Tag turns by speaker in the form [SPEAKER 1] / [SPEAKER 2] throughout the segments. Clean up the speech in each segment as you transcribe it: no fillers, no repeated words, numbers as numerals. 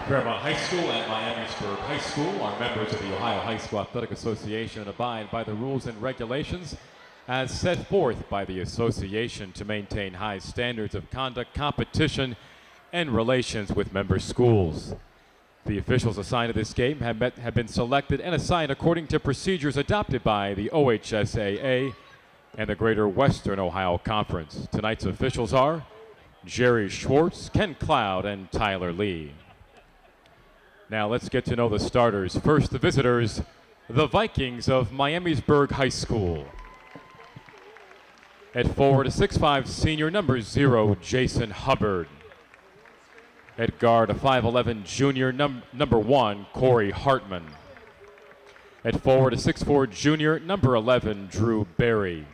[SPEAKER 1] Fairmont High School and Miamisburg High School are members of the Ohio High School Athletic Association and abide by the rules and regulations as set forth by the association to maintain high standards of conduct, competition, and relations with member schools. The officials assigned to this game have been selected and assigned according to procedures adopted by the OHSAA and the Greater Western Ohio Conference. Tonight's officials are Jerry Schwartz, Ken Cloud, and Tyler Lee. Now let's get to know the starters. First, the visitors, the Vikings of Miamisburg High School. At forward, a 6'5" senior, number 0, Jason Hubbard. At guard, a 5'11" junior, number 1, Corey Hartman. At forward, a 6'4" junior, number 11, Drew Berry.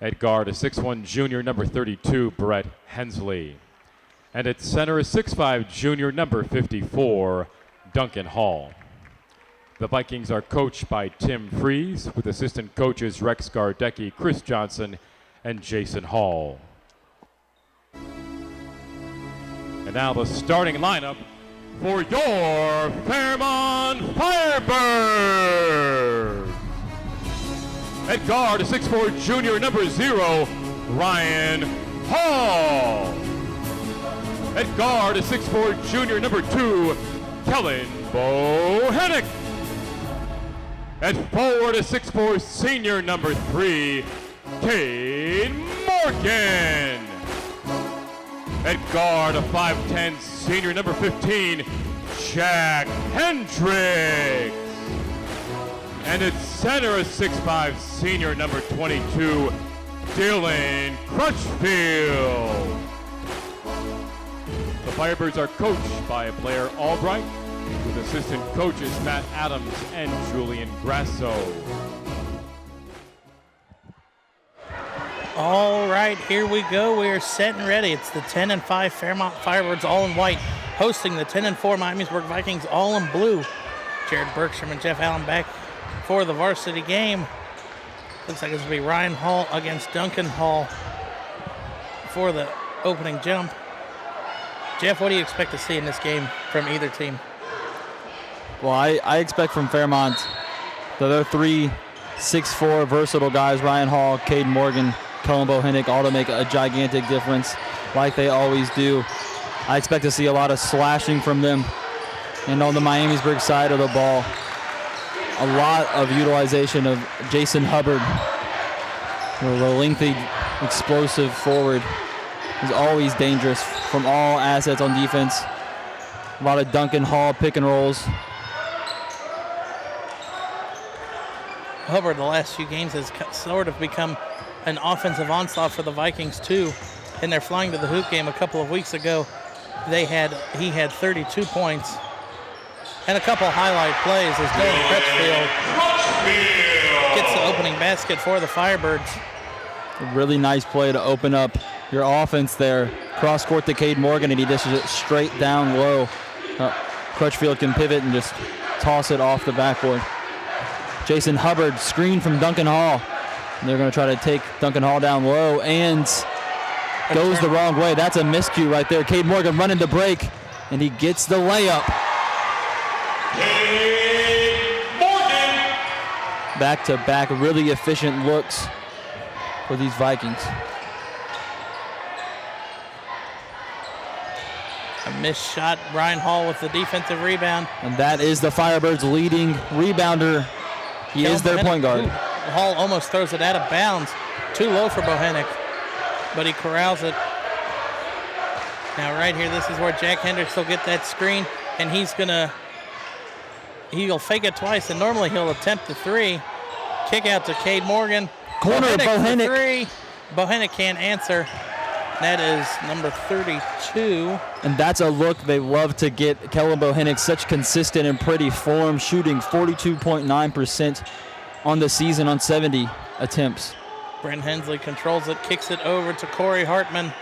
[SPEAKER 1] At guard, a 6'1" junior, number 32, Brett Hensley. And at center, a 6'5" junior, number 54, Duncan Hall. The Vikings are coached by Tim Freeze, with assistant coaches Rex Gardecki, Chris Johnson, and Jason Hall. And now the starting lineup for your Fairmont Firebirds. At guard, a 6'4" junior, number 0, Ryan Hall. At guard, a 6'4" junior, number 2, Kellen Bohannick. At forward, a 6'4" senior, number 3, Cade Morgan. At guard, a 5'10" senior, number 15, Jack Hendricks. And at center, a 6'5" senior, number 22, Dylan Crutchfield. The Firebirds are coached by Blair Albright, with assistant coaches Matt Adams and Julian Grasso.
[SPEAKER 2] All right, here we go. We are set and ready. It's the 10-5 Fairmont Firebirds, all in white, hosting the 10-4 Miamisburg Vikings, all in blue. Jared Bergstrom and Jeff Allen back for the varsity game. Looks like it's going to be Ryan Hall against Duncan Hall for the opening jump. Jeff, what do you expect to see in this game from either team?
[SPEAKER 3] Well, I expect from Fairmont the other 3 6'4" versatile guys, Ryan Hall, Cade Morgan, Kellen Bohannick, all to make a gigantic difference like they always do. I expect to see a lot of slashing from them. And on the Miamisburg side of the ball, a lot of utilization of Jason Hubbard, the lengthy, explosive forward. He's always dangerous from all assets on defense. A lot of Duncan Hall pick and rolls.
[SPEAKER 2] Hubbard, the last few games, has sort of become an offensive onslaught for the Vikings, too. In their flying to the hoop game a couple of weeks ago, he had 32 points and a couple highlight plays as Dylan Crutchfield gets the opening basket for the Firebirds.
[SPEAKER 3] A really nice play to open up your offense there. Cross court to Cade Morgan, and he dishes it straight down low. Crutchfield can pivot and just toss it off the backboard. Jason Hubbard, screen from Duncan Hall. And they're going to try to take Duncan Hall down low, and goes the wrong way. That's a miscue right there. Cade Morgan running to break, and he gets the layup. back-to-back really efficient looks for these Vikings.
[SPEAKER 2] A missed shot. Ryan Hall with the defensive rebound.
[SPEAKER 3] And that is the Firebirds' leading rebounder. He is their point guard.
[SPEAKER 2] Ooh, Hall almost throws it out of bounds. Too low for Bohenick, but he corrals it. Now right here, this is where Jack Hendricks will get that screen, and he'll fake it twice, and normally he'll attempt the three. Kick out to Cade Morgan.
[SPEAKER 3] Corner, Bohenick.
[SPEAKER 2] Three. Bohenick can't answer. That is number 32.
[SPEAKER 3] And that's a look they love to get. Kellen Bohenick, such consistent and pretty form, shooting 42.9% on the season on 70 attempts.
[SPEAKER 2] Brent Hensley controls it, kicks it over to Corey Hartman.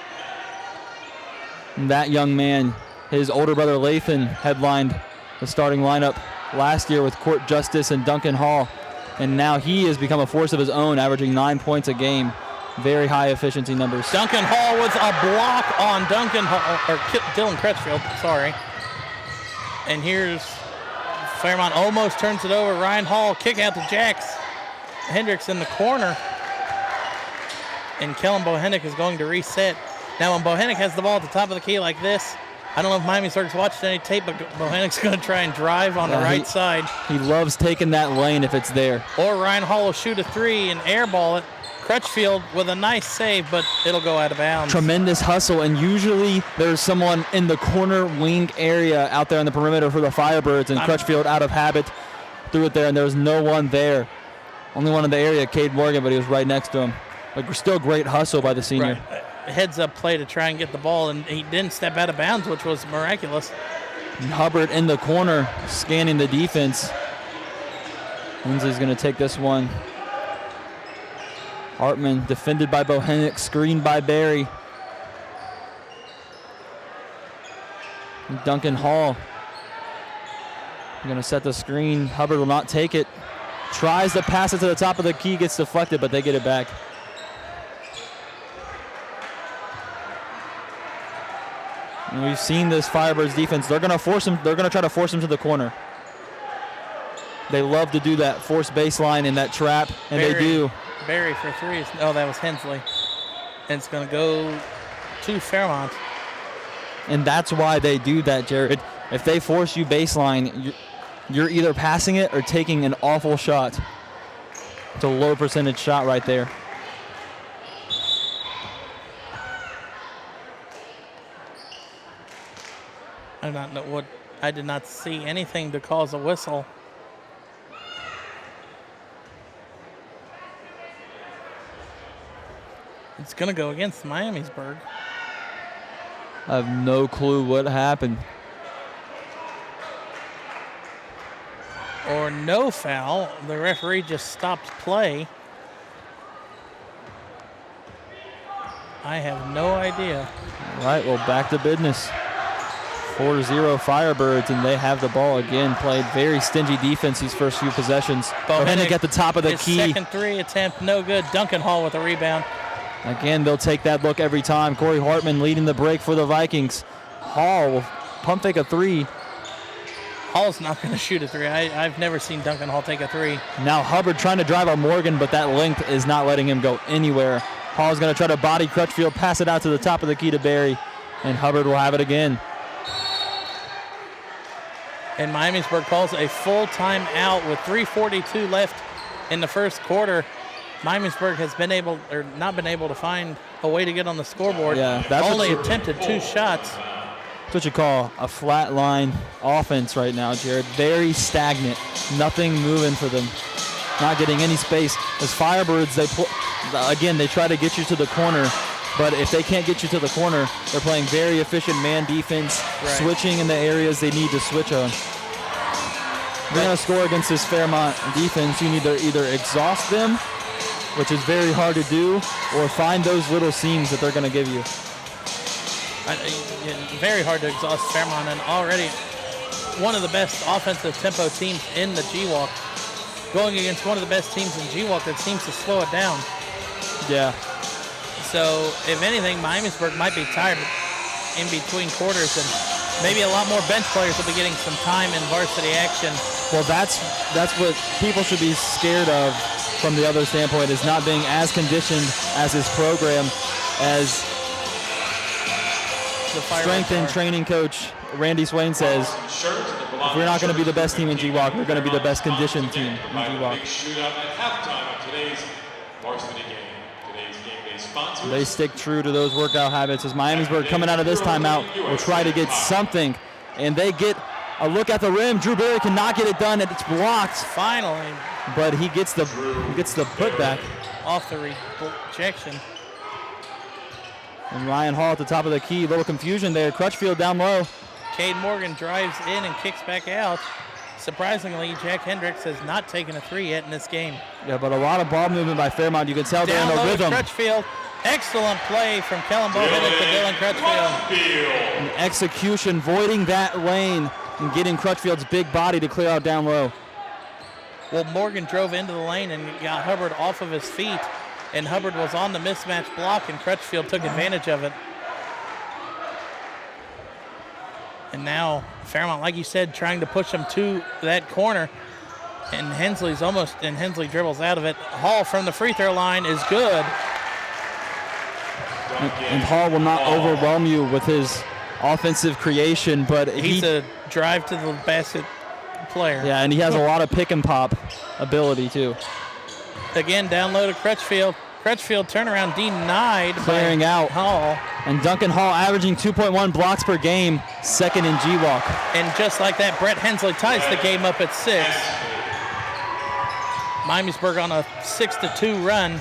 [SPEAKER 3] And that young man, his older brother Lathan, headlined the starting lineup last year with Court Justice and Duncan Hall. And now he has become a force of his own, averaging 9 points a game. Very high efficiency numbers.
[SPEAKER 2] Duncan Hall with a block on Dylan Crutchfield, sorry. And here's Fairmont almost turns it over. Ryan Hall, kick out to Jax. Hendricks in the corner. And Kellen Bohenick is going to reset. Now when Bohenick has the ball at the top of the key like this, I don't know if Miamisburg's watched any tape, but Bohenick's going to try and drive on the right side.
[SPEAKER 3] He loves taking that lane if it's there.
[SPEAKER 2] Or Ryan Hall will shoot a three and airball it. Crutchfield with a nice save, but it'll go out of bounds.
[SPEAKER 3] Tremendous hustle, and usually there's someone in the corner wing area out there on the perimeter for the Firebirds, and Crutchfield out of habit threw it there, and there was no one there. Only one in the area, Cade Morgan, but he was right next to him. But still great hustle by the senior.
[SPEAKER 2] Right. Heads-up play to try and get the ball, and he didn't step out of bounds, which was miraculous.
[SPEAKER 3] And Hubbard in the corner, scanning the defense. Lindsay's going to take this one. Hartman defended by Bohenick, screened by Barry. And Duncan Hall going to set the screen. Hubbard will not take it. Tries to pass it to the top of the key, gets deflected, but they get it back. And we've seen this Firebirds defense. They're going to force him. They're going to try to force him to the corner. They love to do that, force baseline in that trap, and they do.
[SPEAKER 2] Barry for threes. Oh, that was Hensley. And it's going to go to Fairmont.
[SPEAKER 3] And that's why they do that, Jared. If they force you baseline, you're either passing it or taking an awful shot. It's a low percentage shot right there.
[SPEAKER 2] I did not see anything to cause a whistle. It's going to go against Miamisburg.
[SPEAKER 3] I have no clue what happened.
[SPEAKER 2] Or no foul. The referee just stopped play. I have no idea.
[SPEAKER 3] All right, well, back to business. 4-0 Firebirds, and they have the ball again. Played very stingy defense these first few possessions. Bohenick at the top of the key.
[SPEAKER 2] Second three attempt, no good. Duncan Hall with a rebound.
[SPEAKER 3] Again, they'll take that look every time. Corey Hartman leading the break for the Vikings. Hall will pump fake a three.
[SPEAKER 2] Hall's not going to shoot a three. I've never seen Duncan Hall take a three.
[SPEAKER 3] Now Hubbard trying to drive on Morgan, but that length is not letting him go anywhere. Hall's going to try to body Crutchfield, pass it out to the top of the key to Barry, and Hubbard will have it again.
[SPEAKER 2] And Miamisburg calls a full timeout with 3:42 left in the first quarter. Miamisburg has not been able to find a way to get on the scoreboard.
[SPEAKER 3] Yeah, that's
[SPEAKER 2] only attempted 2 shots.
[SPEAKER 3] That's what you call a flat line offense right now, Jared. Very stagnant. Nothing moving for them. Not getting any space. As Firebirds, they try to get you to the corner, but if they can't get you to the corner, they're playing very efficient man defense, switching in the areas they need to switch on. If you're going to score against this Fairmont defense, you need to either exhaust them, which is very hard to do, or find those little seams that they're going to give you.
[SPEAKER 2] Very hard to exhaust Fairmont, and already one of the best offensive tempo teams in the GWalk, going against one of the best teams in GWalk that seems to slow it down.
[SPEAKER 3] Yeah.
[SPEAKER 2] So, if anything, Miamisburg might be tired in between quarters, and maybe a lot more bench players will be getting some time in varsity action.
[SPEAKER 3] Well, that's what people should be scared of from the other standpoint, is not being as conditioned as his program, as
[SPEAKER 2] The
[SPEAKER 3] strength and training coach Randy Swain says. If we're not going to be the best team in GWAC, we're going to be the best conditioned team in GWAC. They stick true to those workout habits as Miamisburg, coming out of this timeout, will try to get something, and they get a look at the rim. Drew Berry cannot get it done, and it's blocked.
[SPEAKER 2] Finally.
[SPEAKER 3] But he gets the putback.
[SPEAKER 2] Off the rejection.
[SPEAKER 3] And Ryan Hall at the top of the key. Little confusion there. Crutchfield down low.
[SPEAKER 2] Cade Morgan drives in and kicks back out. Surprisingly, Jack Hendricks has not taken a three yet in this game.
[SPEAKER 3] Yeah, but a lot of ball movement by Fairmont. You can tell they're in a rhythm.
[SPEAKER 2] Crutchfield. Excellent play from Kellen Bohannon to Dylan Crutchfield.
[SPEAKER 3] An execution, voiding that lane and getting Crutchfield's big body to clear out down low.
[SPEAKER 2] Well, Morgan drove into the lane and got Hubbard off of his feet, and Hubbard was on the mismatch block, and Crutchfield took advantage of it. And now Fairmont, like you said, trying to push him to that corner, and Hensley dribbles out of it. Hall from the free throw line is good.
[SPEAKER 3] And Hall will not overwhelm you with his offensive creation, but
[SPEAKER 2] he's a drive to the basket player.
[SPEAKER 3] Yeah, and he has a lot of pick and pop ability too.
[SPEAKER 2] Again, down low to Crutchfield. Crutchfield turnaround denied.
[SPEAKER 3] Clearing out.
[SPEAKER 2] Hall.
[SPEAKER 3] And Duncan Hall averaging 2.1 blocks per game, second in GWAC.
[SPEAKER 2] And just like that, Brett Hensley ties the game up at 6. Miamisburg on a 6-2 run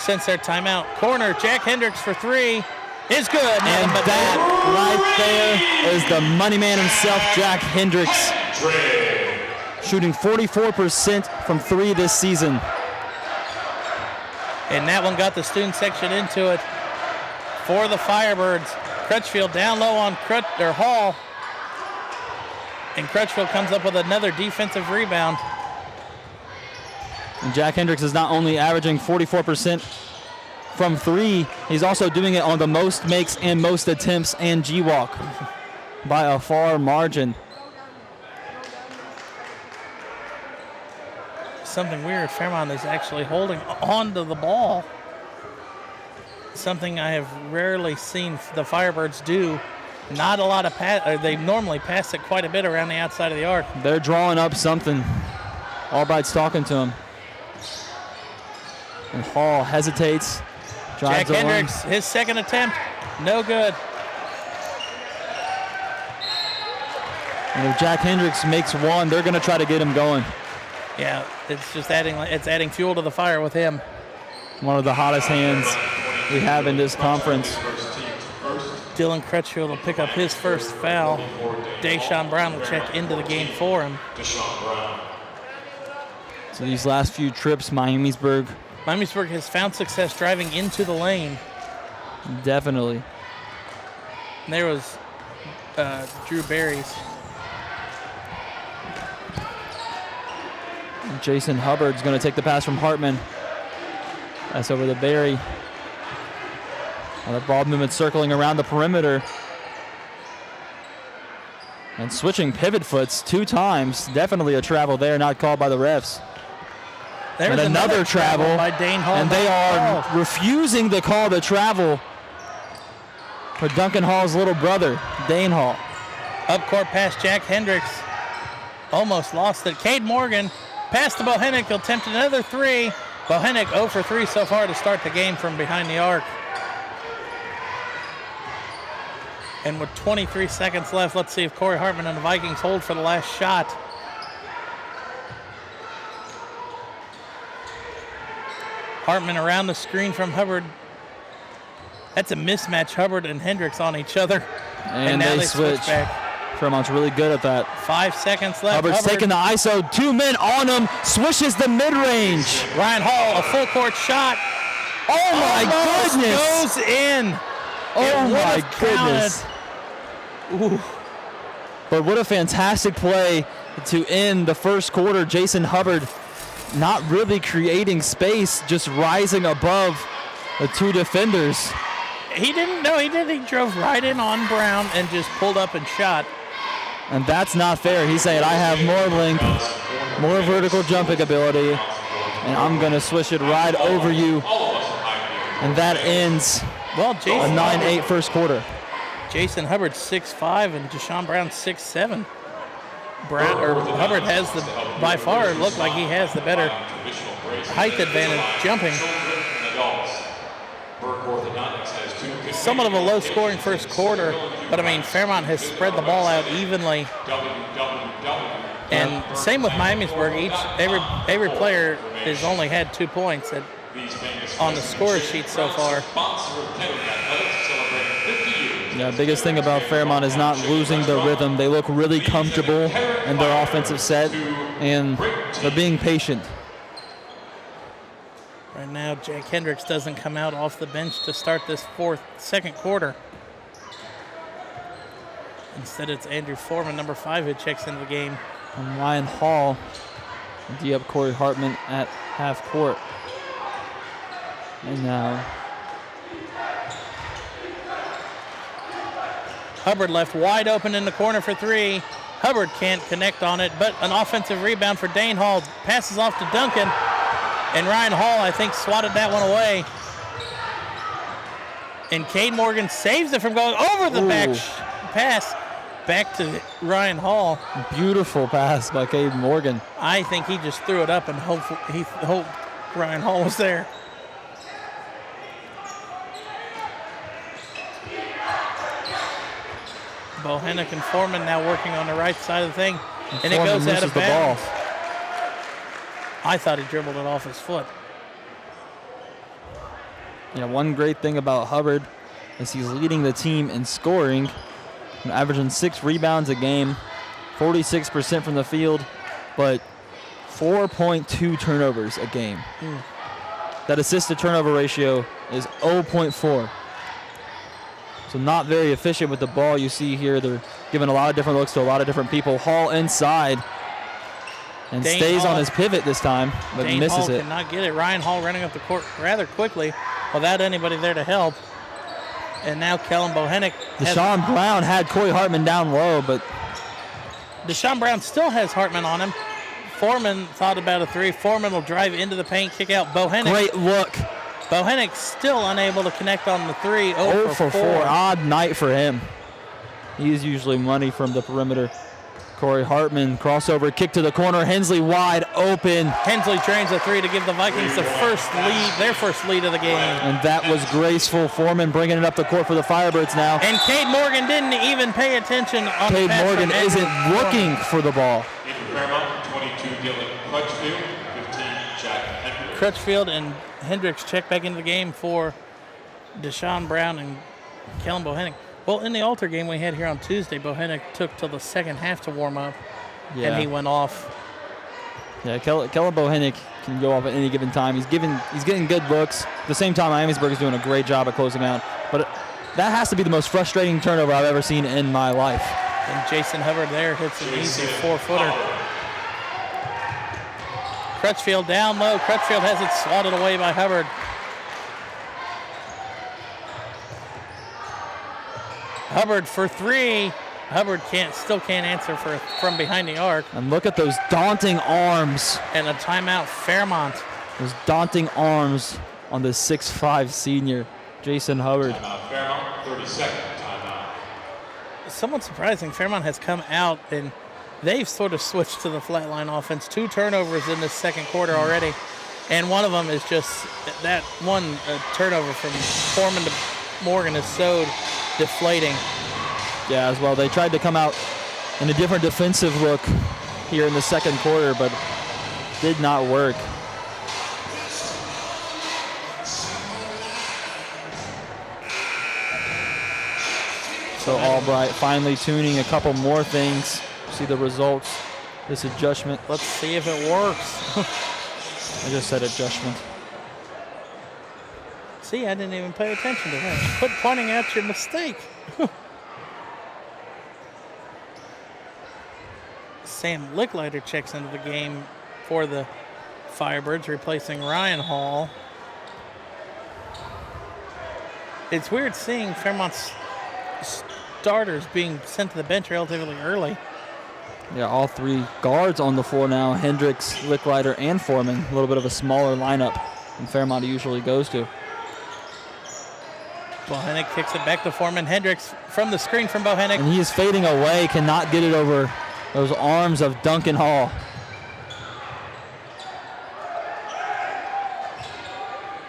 [SPEAKER 2] since their timeout. Corner, Jack Hendricks for 3 is good.
[SPEAKER 3] And that right there is the money man himself, Jack Hendricks, shooting 44% from 3 this season.
[SPEAKER 2] And that one got the student section into it for the Firebirds. Crutchfield down low on Hall. And Crutchfield comes up with another defensive rebound.
[SPEAKER 3] And Jack Hendricks is not only averaging 44% from 3, he's also doing it on the most makes and most attempts and GWAC by a far margin.
[SPEAKER 2] Something weird, Fairmont is actually holding on to the ball. Something I have rarely seen the Firebirds do. Not a lot of they normally pass it quite a bit around the outside of the arc.
[SPEAKER 3] They're drawing up something. Albright's talking to him. And Hall hesitates.
[SPEAKER 2] Jack Hendricks, his second attempt, no good.
[SPEAKER 3] And if Jack Hendricks makes one, they're going to try to get him going.
[SPEAKER 2] Yeah, it's just adding fuel to the fire with him.
[SPEAKER 3] One of the hottest hands we have in this conference.
[SPEAKER 2] Dylan Crutchfield will pick up his first foul. Deshaun Brown will check into the game for him.
[SPEAKER 3] So these last few trips, Miamisburg
[SPEAKER 2] has found success driving into the lane.
[SPEAKER 3] Definitely.
[SPEAKER 2] And there was Drew Berry's.
[SPEAKER 3] Jason Hubbard's going to take the pass from Hartman. That's over to Berry. The ball movement circling around the perimeter. And switching pivot foots 2 times. Definitely a travel there, not called by the refs.
[SPEAKER 2] There's
[SPEAKER 3] and another travel
[SPEAKER 2] by Dane Hall.
[SPEAKER 3] And they are refusing to call the travel for Duncan Hall's little brother, Dane Hall.
[SPEAKER 2] Up court pass, Jack Hendricks. Almost lost it. Cade Morgan passed to Bohannon. He'll attempt another 3. Bohannon 0 for 3 so far to start the game from behind the arc. And with 23 seconds left, let's see if Corey Hartman and the Vikings hold for the last shot. Hartman around the screen from Hubbard. That's a mismatch, Hubbard and Hendricks on each other.
[SPEAKER 3] And now they switch back. Fairmont's really good at that.
[SPEAKER 2] 5 seconds left.
[SPEAKER 3] Hubbard's taking the ISO. 2 men on him. Swishes the mid-range.
[SPEAKER 2] Ryan Hall, a full court shot.
[SPEAKER 3] Oh my goodness.
[SPEAKER 2] Goes in.
[SPEAKER 3] Oh my goodness. Ooh. But what a fantastic play to end the first quarter. Jason Hubbard not really creating space, just rising above the 2 defenders.
[SPEAKER 2] He didn't. No, he did. He drove right in on Brown and just pulled up and shot.
[SPEAKER 3] And that's not fair. He's saying, I have more length, more vertical jumping ability, and I'm going to swish it right over you. And that ends
[SPEAKER 2] Well,
[SPEAKER 3] a
[SPEAKER 2] Jason
[SPEAKER 3] 9-8 first quarter.
[SPEAKER 2] Jason Hubbard 6'5" and Deshaun Brown 6'7". Hubbard has by far looked like he has the better height advantage jumping. Somewhat of a low-scoring first quarter, but I mean Fairmont has spread the ball out evenly. And same with Miamisburg. Every player has only had 2 points on the score sheet so far.
[SPEAKER 3] Yeah, biggest thing about Fairmont is not losing the rhythm. They look really comfortable in their offensive set, and they're being patient.
[SPEAKER 2] Right now, Jack Hendricks doesn't come out off the bench to start this second quarter. Instead, it's Andrew Foreman, number 5, who checks into the game.
[SPEAKER 3] And Ryan Hall, D-up Corey Hartman at half court. And now
[SPEAKER 2] Hubbard left wide open in the corner for 3. Hubbard can't connect on it, but an offensive rebound for Dane Hall. Passes off to Duncan, and Ryan Hall, I think, swatted that one away. And Cade Morgan saves it from going over the pass back to Ryan Hall.
[SPEAKER 3] Beautiful pass by Cade Morgan.
[SPEAKER 2] I think he just threw it up and hoped Ryan Hall was there. Bohannock and Foreman now working on the right side of the thing. And it goes out of bounds. I thought he dribbled it off his foot.
[SPEAKER 3] Yeah, one great thing about Hubbard is he's leading the team in scoring, averaging 6 rebounds a game, 46% from the field, but 4.2 turnovers a game. That assist-to-turnover ratio is 0.4. So not very efficient with the ball. You see here they're giving a lot of different looks to a lot of different people. Hall inside and
[SPEAKER 2] Dane
[SPEAKER 3] stays
[SPEAKER 2] Hall,
[SPEAKER 3] on his pivot this time, but
[SPEAKER 2] Dane
[SPEAKER 3] misses
[SPEAKER 2] Hall
[SPEAKER 3] it.
[SPEAKER 2] cannot get it. Ryan Hall running up the court rather quickly without anybody there to help. And now Kellen Bohannock.
[SPEAKER 3] Deshaun Brown had Corey Hartman down low, but
[SPEAKER 2] Deshaun Brown still has Hartman on him. Foreman thought about a 3. Foreman will drive into the paint, kick out Bohannock.
[SPEAKER 3] great look.
[SPEAKER 2] Bohannock still unable to connect on the 3.
[SPEAKER 3] 0 for 4. Odd night for him. He's usually money from the perimeter. Corey Hartman, crossover, kick to the corner. Hensley wide open.
[SPEAKER 2] Hensley drains a 3 to give the Vikings their first lead of the game.
[SPEAKER 3] And that was graceful. Foreman bringing it up the court for the Firebirds now.
[SPEAKER 2] And Cade Morgan didn't even pay attention on the
[SPEAKER 3] Cade
[SPEAKER 2] pass
[SPEAKER 3] Morgan
[SPEAKER 2] from
[SPEAKER 3] isn't
[SPEAKER 2] Andrew
[SPEAKER 3] looking
[SPEAKER 2] Foreman.
[SPEAKER 3] for the ball.
[SPEAKER 1] Fairmont, 22 Dylan Crutchfield, 15 Jack Hendricks.
[SPEAKER 2] Crutchfield and Hendricks check back into the game for Deshaun Brown and Kellen Bohannock. Well, in the Alter game we had here on Tuesday, Bohannock took till the second half to warm up, and he went off.
[SPEAKER 3] Yeah, Kellen Bohannock can go off at any given time. He's getting good looks. At the same time, Miamisburg is doing a great job at closing out. But that has to be the most frustrating turnover I've ever seen in my life.
[SPEAKER 2] And Jason Hubbard there hits an easy 4-footer. Crutchfield down low. Crutchfield has it swatted away by Hubbard. Hubbard for 3. Hubbard still can't answer from behind the arc.
[SPEAKER 3] And look at those daunting arms.
[SPEAKER 2] And a timeout, Fairmont.
[SPEAKER 3] Those daunting arms on the 6'5" senior, Jason Hubbard.
[SPEAKER 1] Timeout, Fairmont, 30-second timeout.
[SPEAKER 2] Somewhat surprising, Fairmont has come out and they've sort of switched to the flatline offense. 2 turnovers in this second quarter already. And one of them is just that one turnover from Foreman to Morgan is so deflating.
[SPEAKER 3] Yeah, as well. They tried to come out in a different defensive look here in the second quarter, but did not work. So Albright finally tuning a couple more things. See the results. This adjustment.
[SPEAKER 2] Let's see if it works.
[SPEAKER 3] I just said adjustment.
[SPEAKER 2] See, I didn't even pay attention to that. Quit pointing out your mistake. Sam Licklider checks into the game for the Firebirds, replacing Ryan Hall. it's weird seeing Fairmont's starters being sent to the bench relatively early.
[SPEAKER 3] Yeah, all three guards on the floor now. Hendricks, Licklider, and Foreman. A little bit of a smaller lineup than Fairmont usually goes to.
[SPEAKER 2] Bohannick kicks it back to Foreman. Hendricks from the screen from Bohannick.
[SPEAKER 3] And he is fading away, cannot get it over those arms of Duncan Hall.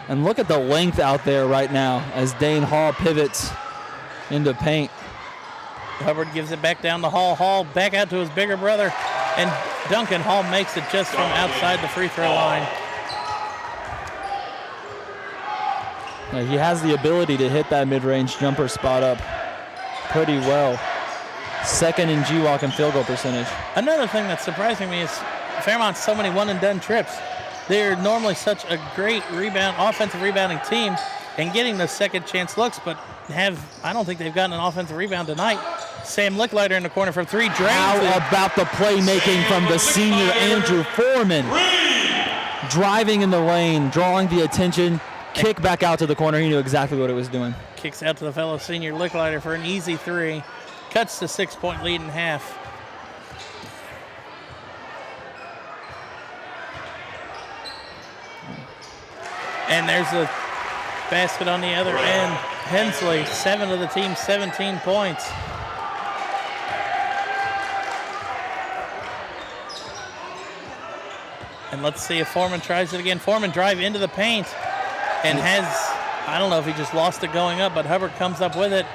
[SPEAKER 3] And look at the length out there right now as Dane Hall pivots into paint.
[SPEAKER 2] Hubbard gives it back down to Hall. Hall back out to his bigger brother. And Duncan Hall makes it just from outside the free throw line.
[SPEAKER 3] He has the ability to hit that mid-range jumper spot up pretty well. Second in GWalk and field goal percentage.
[SPEAKER 2] Another thing that's surprising me is Fairmont's so many one-and-done trips. They're normally such a great offensive rebounding team and getting those second chance looks, but I don't think they've gotten an offensive rebound tonight. Sam Licklider in the corner from three, drains
[SPEAKER 3] How
[SPEAKER 2] it.
[SPEAKER 3] about the playmaking from the senior Andrew Foreman? Driving in the lane, drawing the attention, kick back out to the corner. He knew exactly what it was doing.
[SPEAKER 2] Kicks out to the fellow senior Licklider for an easy three. Cuts the 6-point lead in half. And there's a basket on the other end. Hensley, 7 of the team, 17 points. And let's see if Foreman tries it again. Foreman drive into the paint and I don't know if he just lost it going up, but Hubbard comes up with it.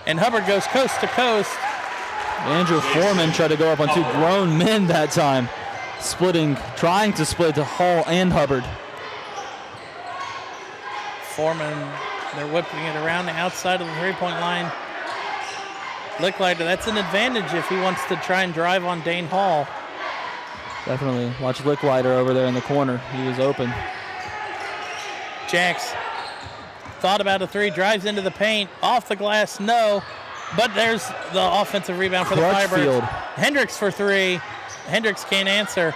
[SPEAKER 2] And Hubbard goes coast to coast.
[SPEAKER 3] Andrew Foreman tried to go up on two grown men that time. Trying to split to Hall and Hubbard.
[SPEAKER 2] Foreman, they're whipping it around the outside of the three-point line. Licklider, that's an advantage if he wants to try and drive on Dane Hall.
[SPEAKER 3] Definitely. Watch Licklider over there in the corner. He was open.
[SPEAKER 2] Jax thought about a three, drives into the paint, off the glass, no. But there's the offensive rebound for the Firebirds. Hendricks for three. Hendricks can't answer.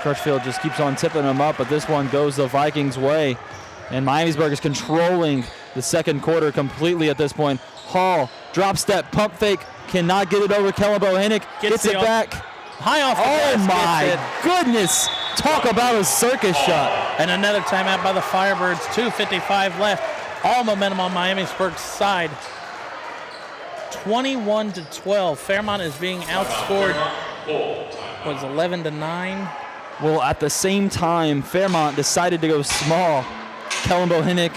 [SPEAKER 3] Crutchfield just keeps on tipping him up, but this one goes the Vikings' way. And Miamisburg is controlling the second quarter completely at this point. Hall, drop step, pump fake, cannot get it over. Kellen Bohannick gets it back.
[SPEAKER 2] High off the glass.
[SPEAKER 3] Oh my goodness. Talk about a circus shot.
[SPEAKER 2] And another timeout by the Firebirds. 2:55 left. All momentum on Miamisburg's side. 21-12. Fairmont is being outscored. Was 11-9.
[SPEAKER 3] Well, at the same time, Fairmont decided to go small. Kellen Bohannick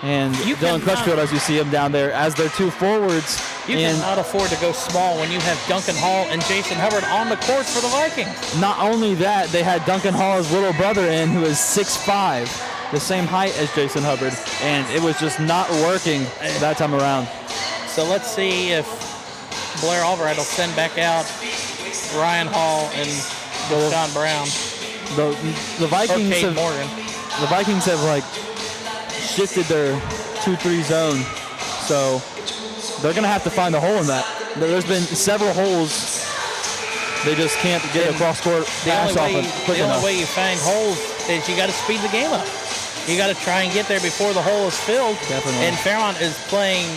[SPEAKER 3] and Dylan Crutchfield, as you see him down there, as their two forwards.
[SPEAKER 2] You cannot afford to go small when you have Duncan Hall and Jason Hubbard on the court for the Vikings.
[SPEAKER 3] Not only that, they had Duncan Hall's little brother in, who is 6'5", the same height as Jason Hubbard, and it was just not working that time around.
[SPEAKER 2] So let's see if Blair Albright will send back out Ryan Hall and Sean Brown.
[SPEAKER 3] The Vikings
[SPEAKER 2] have Morgan.
[SPEAKER 3] The Vikings have shifted their 2-3 zone, so they're going to have to find a hole in that. There's been several holes. They just can't get across court pass off it quick enough.
[SPEAKER 2] The only way you find holes is you got to speed the game up. You got to try and get there before the hole is filled.
[SPEAKER 3] Definitely.
[SPEAKER 2] And Fairmont is playing,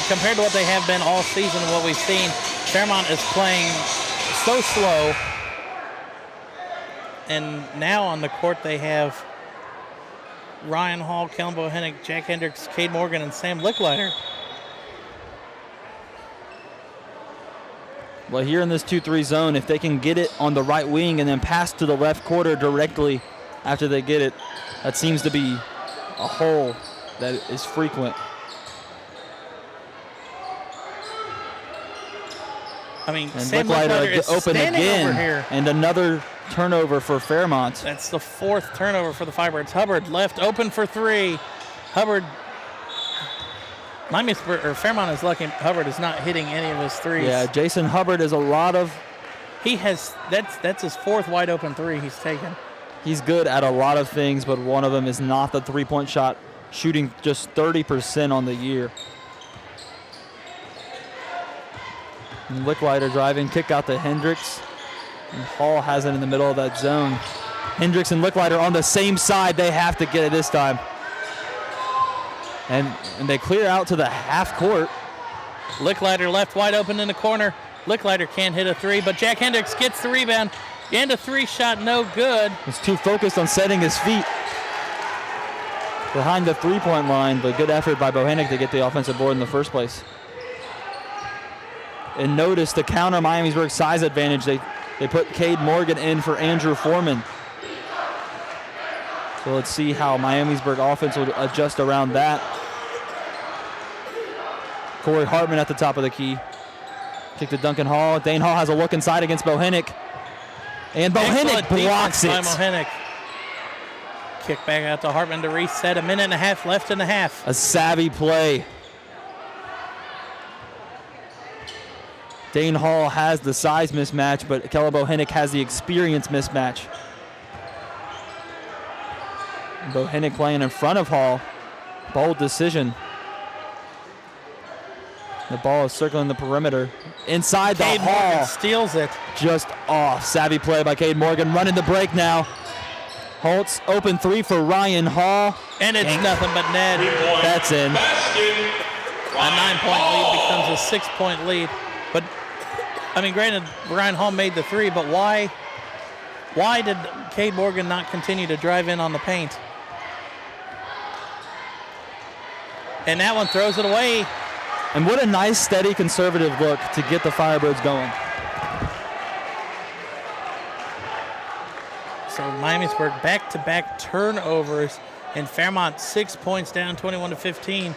[SPEAKER 2] compared to what they have been all season and what we've seen, Fairmont is playing so slow. And now on the court they have Ryan Hall, Kellen Bohannick, Jack Hendricks, Cade Morgan, and Sam Licklider.
[SPEAKER 3] Well, here in this 2-3 zone, if they can get it on the right wing and then pass to the left quarter directly after they get it, that seems to be a hole that is frequent. And
[SPEAKER 2] Sam Licklider is
[SPEAKER 3] open again,
[SPEAKER 2] over here.
[SPEAKER 3] And another turnover for Fairmont.
[SPEAKER 2] That's the fourth turnover for the Firebirds. Hubbard left open for three. Hubbard, Fairmont is lucky Hubbard is not hitting any of his threes.
[SPEAKER 3] Yeah, Jason Hubbard is
[SPEAKER 2] that's his fourth wide open three he's taken.
[SPEAKER 3] He's good at a lot of things, but one of them is not the three-point shot, shooting just 30% on the year. And Licklider driving, kick out to Hendricks. And Hall has it in the middle of that zone. Hendricks and Licklider on the same side. They have to get it this time. And they clear out to the half court.
[SPEAKER 2] Licklider left wide open in the corner. Licklider can't hit a three, but Jack Hendricks gets the rebound. And a three shot, no good.
[SPEAKER 3] He's too focused on setting his feet behind the three-point line, but good effort by Bohannick to get the offensive board in the first place. And notice the counter Miamisburg size advantage. They put Cade Morgan in for Andrew Foreman. So let's see how Miamisburg offense will adjust around that. Corey Hartman at the top of the key. Kick to Duncan Hall. Dane Hall has a look inside against Bohannick. And Bohannick blocks it.
[SPEAKER 2] Bohannick. Kick back out to Hartman to reset. A minute and a half left in the half.
[SPEAKER 3] A savvy play. Dane Hall has the size mismatch, but Kellen Bohannick has the experience mismatch. Bohannick playing in front of Hall. Bold decision. The ball is circling the perimeter. Inside the
[SPEAKER 2] Cade
[SPEAKER 3] Hall.
[SPEAKER 2] Morgan steals it.
[SPEAKER 3] Just off. Savvy play by Cade Morgan. Running the break now. Holtz open three for Ryan Hall.
[SPEAKER 2] And it's nothing but net.
[SPEAKER 3] That's in.
[SPEAKER 2] A 9-point lead becomes a 6-point lead. But, I mean, granted, Ryan Hall made the three, but why did Cade Morgan not continue to drive in on the paint? And that one throws it away.
[SPEAKER 3] And what a nice, steady, conservative look to get the Firebirds going.
[SPEAKER 2] So Miamisburg back-to-back turnovers, and Fairmont 6 points down, 21-15,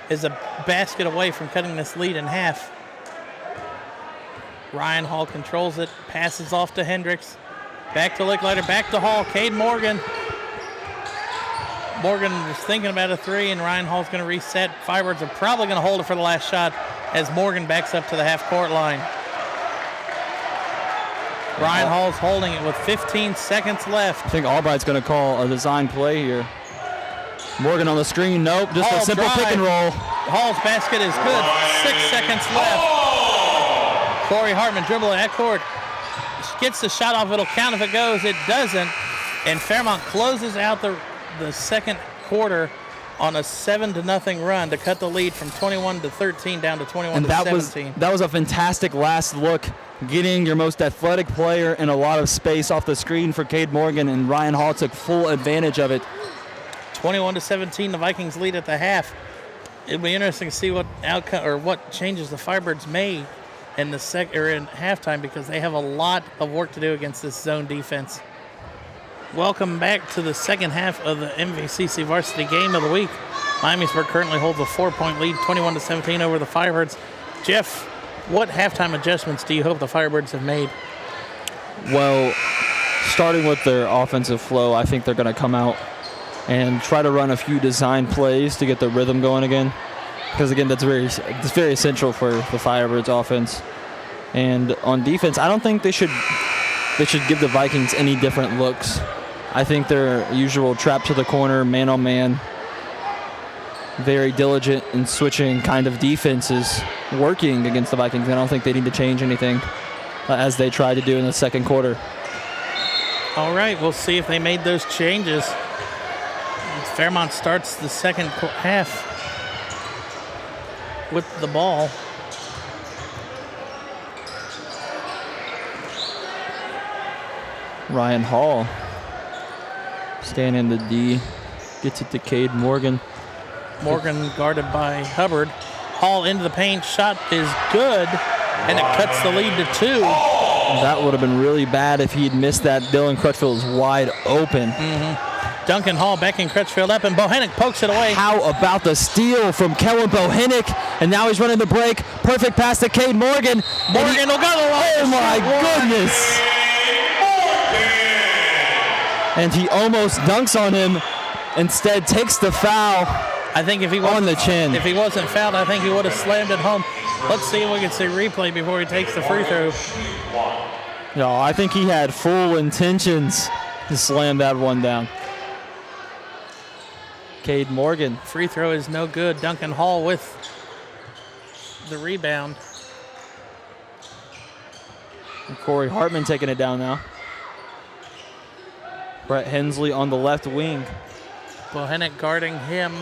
[SPEAKER 2] is a basket away from cutting this lead in half. Ryan Hall controls it, passes off to Hendricks. Back to Licklider, back to Hall. Cade Morgan. Morgan is thinking about a three, and Ryan Hall's going to reset. Firebirds are probably going to hold it for the last shot as Morgan backs up to the half-court line. Ryan Hall's holding it with 15 seconds left.
[SPEAKER 3] I think Albright's going to call a design play here. Morgan on the screen. Nope, just
[SPEAKER 2] Hall
[SPEAKER 3] a simple
[SPEAKER 2] drive.
[SPEAKER 3] pick and roll.
[SPEAKER 2] Hall's basket is good. 6 seconds left. Corey Hartman dribbling at court. Gets the shot off. It'll count if it goes. It doesn't. And Fairmont closes out the second quarter on a 7-0 run to cut the lead from 21-13 down to 21-17.
[SPEAKER 3] That was a fantastic last look, getting your most athletic player in a lot of space off the screen for Cade Morgan, and Ryan Hall took full advantage of it.
[SPEAKER 2] 21-17, the Vikings lead at the half. It'll be interesting to see what outcome or what changes the Firebirds made in the in halftime, because they have a lot of work to do against this zone defense. Welcome back to the second half of the MVCC Varsity Game of the Week. Miamisburg currently holds a 4-point lead, 21-17 over the Firebirds. Jeff, what halftime adjustments do you hope the Firebirds have made?
[SPEAKER 3] Well, starting with their offensive flow, I think they're going to come out and try to run a few design plays to get the rhythm going again. Because again, it's very essential for the Firebirds offense. And on defense, I don't think they should give the Vikings any different looks. I think their usual trap to the corner, man-on-man, very diligent and switching kind of defense is working against the Vikings. I don't think they need to change anything as they tried to do in the second quarter.
[SPEAKER 2] All right, we'll see if they made those changes. Fairmont starts the second half with the ball.
[SPEAKER 3] Ryan Hall staying in the D, gets it to Cade Morgan.
[SPEAKER 2] Morgan guarded by Hubbard. Hall into the paint, shot is good, and it cuts the lead to 2.
[SPEAKER 3] That would have been really bad if he'd missed that. Dylan Crutchfield is wide open.
[SPEAKER 2] Duncan Hall backing Crutchfield up, and Bohannick pokes it away.
[SPEAKER 3] How about the steal from Kellen Bohannick? And now he's running the break. Perfect pass to Cade Morgan.
[SPEAKER 2] Morgan will go to the line.
[SPEAKER 3] Oh my goodness. And he almost dunks on him. Instead takes the foul.
[SPEAKER 2] I think if he
[SPEAKER 3] on the chin.
[SPEAKER 2] If he wasn't fouled, I think he would have slammed it home. Let's see if we can see replay before he takes the free throw.
[SPEAKER 3] No, I think he had full intentions to slam that one down. Cade Morgan.
[SPEAKER 2] Free throw is no good. Duncan Hall with the rebound.
[SPEAKER 3] And Corey Hartman taking it down now. Brett Hensley on the left wing.
[SPEAKER 2] Bohannick guarding him.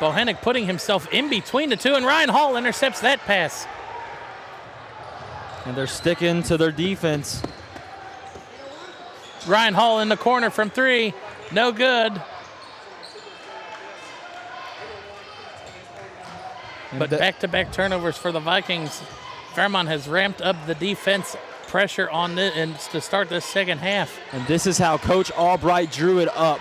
[SPEAKER 2] Bohannick putting himself in between the two, and Ryan Hall intercepts that pass.
[SPEAKER 3] And they're sticking to their defense.
[SPEAKER 2] Ryan Hall in the corner from three. No good. But back-to-back turnovers for the Vikings. Fairmont has ramped up the defense pressure on it and to start this second half.
[SPEAKER 3] And this is how Coach Albright drew it up.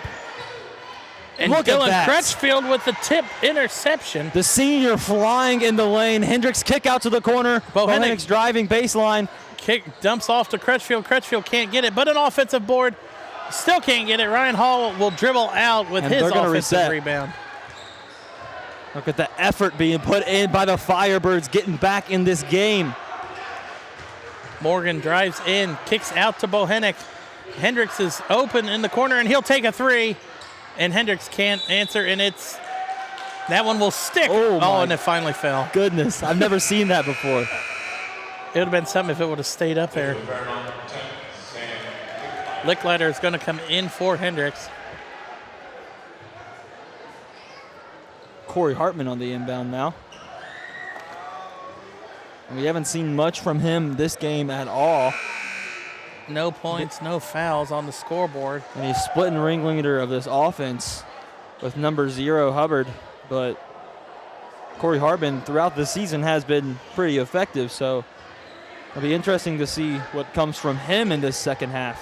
[SPEAKER 2] And
[SPEAKER 3] Look
[SPEAKER 2] Dylan
[SPEAKER 3] at that.
[SPEAKER 2] Crutchfield with the tip interception.
[SPEAKER 3] The senior flying in the lane. Hendricks kick out to the corner. Bohannick's driving baseline.
[SPEAKER 2] Kick dumps off to Crutchfield. Crutchfield can't get it, but an offensive board. Still can't get it. Ryan Hall will dribble out with his offensive rebound.
[SPEAKER 3] Look at the effort being put in by the Firebirds getting back in this game.
[SPEAKER 2] Morgan drives in, kicks out to Bohannick. Hendricks is open in the corner, and he'll take a three. And Hendricks can't answer, and that one will stick. Oh, and it finally fell.
[SPEAKER 3] Goodness, I've never seen that before.
[SPEAKER 2] It would have been something if it would have stayed up there. Licklider is going to come in for Hendricks.
[SPEAKER 3] Corey Hartman on the inbound now. We haven't seen much from him this game at all.
[SPEAKER 2] No points, no fouls on the scoreboard.
[SPEAKER 3] And he's splitting ringleader of this offense with number 0, Hubbard. But Corey Hartman throughout the season has been pretty effective, so it'll be interesting to see what comes from him in this second half.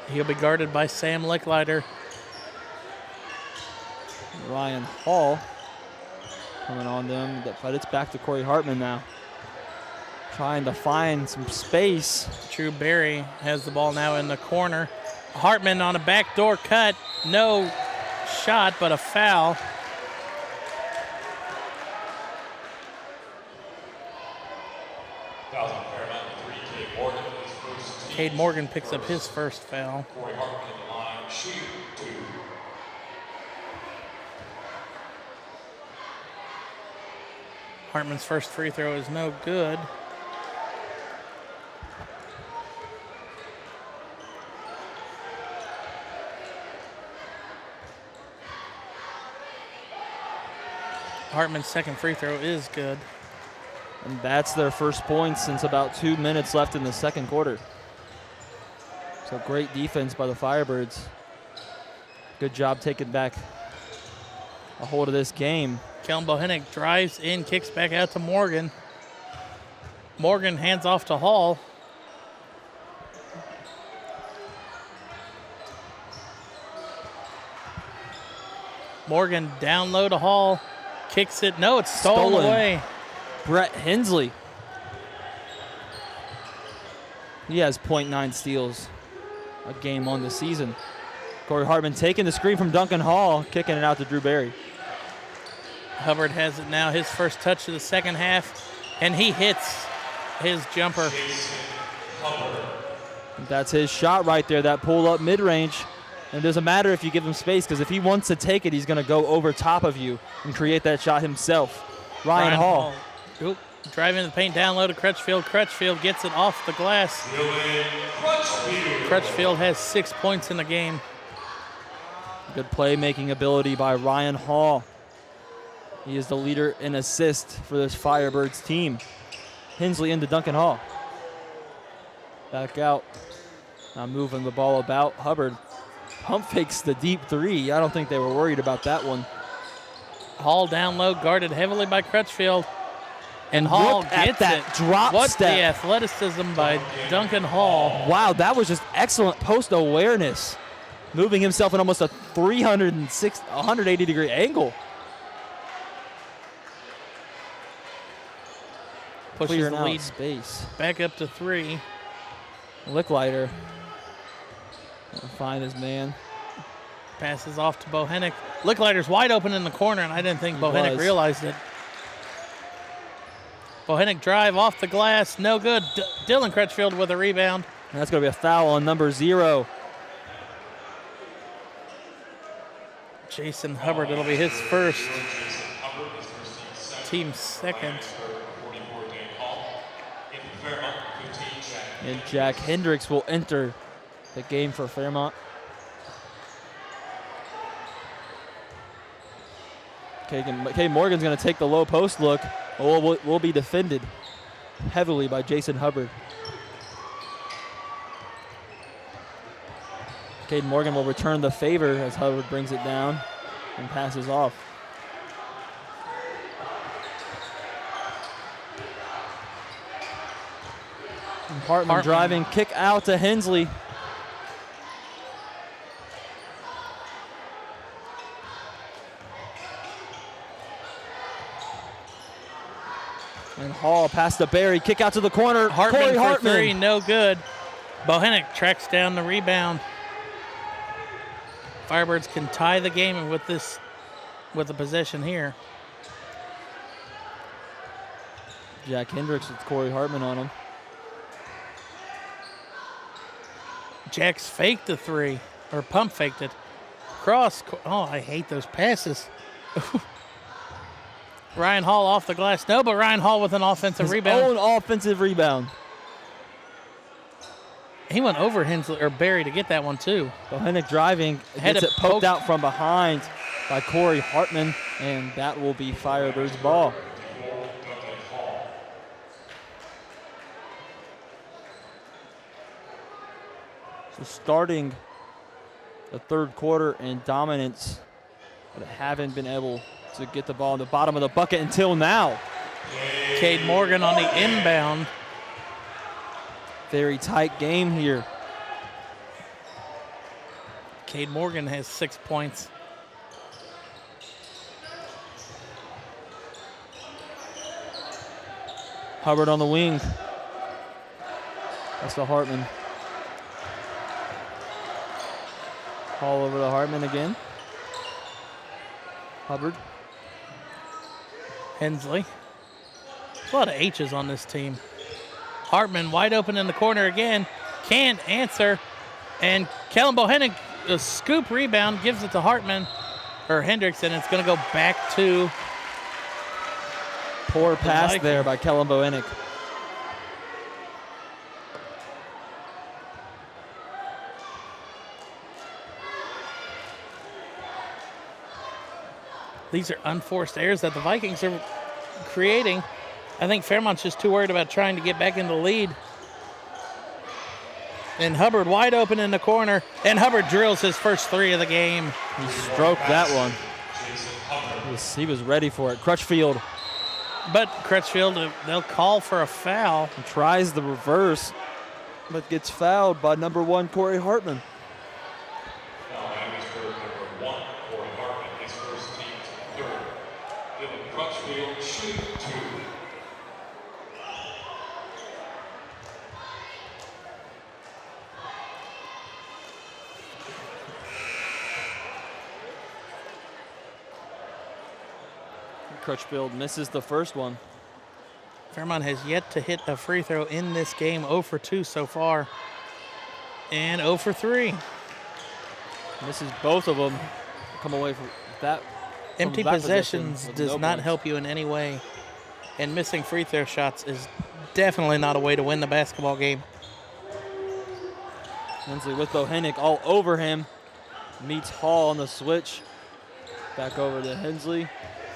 [SPEAKER 2] He'll be guarded by Sam Licklider.
[SPEAKER 3] Ryan Hall coming on them, but it's back to Corey Hartman now. Trying to find some space.
[SPEAKER 2] Drew Berry has the ball now in the corner. Hartman on a backdoor cut. No shot, but a foul. Cade Morgan picks up his first foul. Hartman's first free throw is no good. Hartman's second free throw is good.
[SPEAKER 3] And that's their first point since about 2 minutes left in the second quarter. So great defense by the Firebirds. Good job taking back a hold of this game.
[SPEAKER 2] Kellen Bohannick drives in, kicks back out to Morgan. Morgan hands off to Hall. Morgan down low to Hall. Kicks it. No, it's stolen away.
[SPEAKER 3] Brett Hensley. He has .9 steals a game on the season. Corey Hartman taking the screen from Duncan Hall, kicking it out to Drew Berry.
[SPEAKER 2] Hubbard has it now, his first touch of the second half, and he hits his jumper.
[SPEAKER 3] That's his shot right there, that pull-up mid-range. And it doesn't matter if you give him space, because if he wants to take it, he's going to go over top of you and create that shot himself. Ryan Hall.
[SPEAKER 2] Oop. Driving the paint down low to Crutchfield. Crutchfield gets it off the glass. Crutchfield has 6 points in the game.
[SPEAKER 3] Good playmaking ability by Ryan Hall. He is the leader in assists for this Firebirds team. Hensley into Duncan Hall. Back out. Now moving the ball about. Hubbard pump fakes the deep three. I don't think they were worried about that one.
[SPEAKER 2] Hall down low, guarded heavily by Crutchfield. And Hall gets
[SPEAKER 3] that drop
[SPEAKER 2] What
[SPEAKER 3] step.
[SPEAKER 2] the athleticism by Duncan Hall.
[SPEAKER 3] Wow, that was just excellent post awareness. Moving himself in almost a 180-degree angle.
[SPEAKER 2] Pushes
[SPEAKER 3] Clearing
[SPEAKER 2] the
[SPEAKER 3] out
[SPEAKER 2] lead
[SPEAKER 3] space.
[SPEAKER 2] back up to 3.
[SPEAKER 3] Licklider. Find his man.
[SPEAKER 2] Passes off to Bohannick. Licklider's wide open in the corner, and I didn't think Bohannick realized it. Bohannick drive off the glass, no good. Dylan Crutchfield with a rebound.
[SPEAKER 3] And that's going to be a foul on number 0.
[SPEAKER 2] Jason Hubbard, it'll be his first. Team second.
[SPEAKER 3] And Jack Hendricks will enter the game for Fairmont. Cade Morgan's going to take the low post look. Will be defended heavily by Jason Hubbard. Cade Morgan will return the favor as Hubbard brings it down and passes off. And Hartman driving, kick out to Hensley. And Hall past to Barry, kick out to the corner.
[SPEAKER 2] Hartman for three, no good. Bohenick tracks down the rebound. Firebirds can tie the game with the possession here.
[SPEAKER 3] Jack Hendricks with Corey Hartman on him.
[SPEAKER 2] Jack's faked the three, or pump faked it. Cross, oh, I hate those passes. Ryan Hall off the glass. No, but Ryan Hall with an offensive rebound.
[SPEAKER 3] Own offensive rebound.
[SPEAKER 2] He went over Hensley or Barry to get that one too.
[SPEAKER 3] Bohenick driving, gets it poked out from behind by Corey Hartman, and that will be Firebirds ball. So starting the third quarter in dominance, but haven't been able to get the ball in the bottom of the bucket until now.
[SPEAKER 2] Cade Morgan on the inbound.
[SPEAKER 3] Very tight game here.
[SPEAKER 2] Cade Morgan has 6 points.
[SPEAKER 3] Hubbard on the wing. That's to Hartman. Hall over to Hartman again. Hubbard.
[SPEAKER 2] Hensley. There's a lot of H's on this team. Hartman wide open in the corner again. Can't answer. And Kellen Bohenick, a scoop rebound, gives it to Hartman, or Hendricks, and it's going to go back to.
[SPEAKER 3] Poor pass there by Kellen Bohenick.
[SPEAKER 2] These are unforced errors that the Vikings are creating. I think Fairmont's just too worried about trying to get back in the lead. And Hubbard wide open in the corner, and Hubbard drills his first three of the game.
[SPEAKER 3] He stroked that one. He was ready for it. Crutchfield.
[SPEAKER 2] But Crutchfield, they'll call for a foul.
[SPEAKER 3] He tries the reverse, but gets fouled by number 1, Corey Hartman.
[SPEAKER 1] Miamisburg, number 1, Corey Hartman, his first team's third. Dylan Crutchfield, shoot 2.
[SPEAKER 3] Crutchfield misses the first one.
[SPEAKER 2] Fairmont has yet to hit a free throw in this game, 0 for 2 so far, and 0 for 3.
[SPEAKER 3] Misses both of them. Come away from that.
[SPEAKER 2] Empty possessions does not help you in any way, and missing free throw shots is definitely not a way to win the basketball game.
[SPEAKER 3] Hensley with Bohenick all over him. Meets Hall on the switch. Back over to Hensley.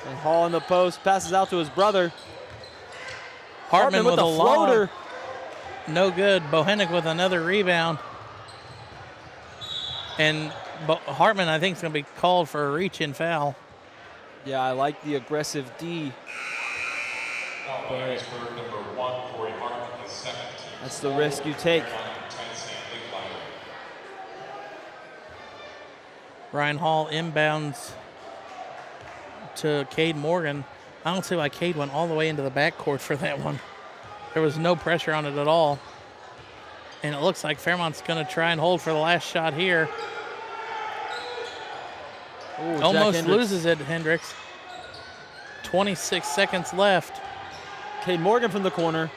[SPEAKER 3] And Hall in the post, passes out to his brother.
[SPEAKER 2] Hartman with
[SPEAKER 3] a floater.
[SPEAKER 2] No good. Bohenick with another rebound. And Hartman, I think, is going to be called for a reach-in foul.
[SPEAKER 3] Yeah, I like the aggressive D.
[SPEAKER 1] Miamisburg, number 1, Corey Hartman, his second team.
[SPEAKER 3] That's the risk you take.
[SPEAKER 2] Ryan Hall inbounds to Cade Morgan. I don't see why Cade went all the way into the backcourt for that one. There was no pressure on it at all. And it looks like Fairmont's going to try and hold for the last shot here.
[SPEAKER 3] Ooh,
[SPEAKER 2] almost loses it, Hendricks. 26 seconds left.
[SPEAKER 3] Cade Morgan from the corner.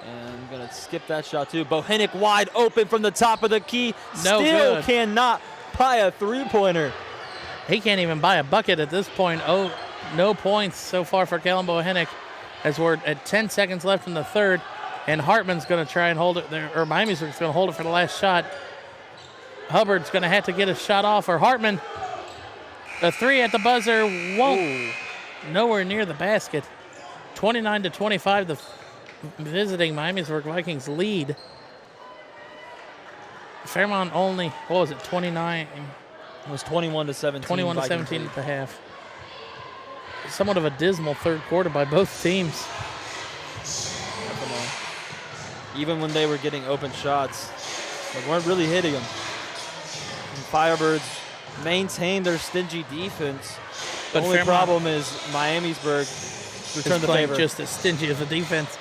[SPEAKER 3] And going to skip that shot too. Bohenick wide open from the top of the key.
[SPEAKER 2] No
[SPEAKER 3] Still
[SPEAKER 2] good.
[SPEAKER 3] Cannot buy a three-pointer.
[SPEAKER 2] He can't even buy a bucket at this point. Oh, no points so far for Kellen Bohenick, as we're at 10 seconds left in the third, and Hartman's going to try and hold it there, or Miamisburg's going to hold it for the last shot. Hubbard's going to have to get a shot off, or Hartman. A three at the buzzer won't.
[SPEAKER 3] Ooh.
[SPEAKER 2] nowhere near the basket. 29-25, the visiting Miamisburg Vikings lead. Fairmont only, what was it, 29?
[SPEAKER 3] It was 21-17.
[SPEAKER 2] 21-17 at the half. Somewhat of a dismal third quarter by both teams.
[SPEAKER 3] Even when they were getting open shots, they weren't really hitting them. And Firebirds maintained their stingy defense. The only problem is Miamisburg returned the favor.
[SPEAKER 2] Just as stingy as a defense.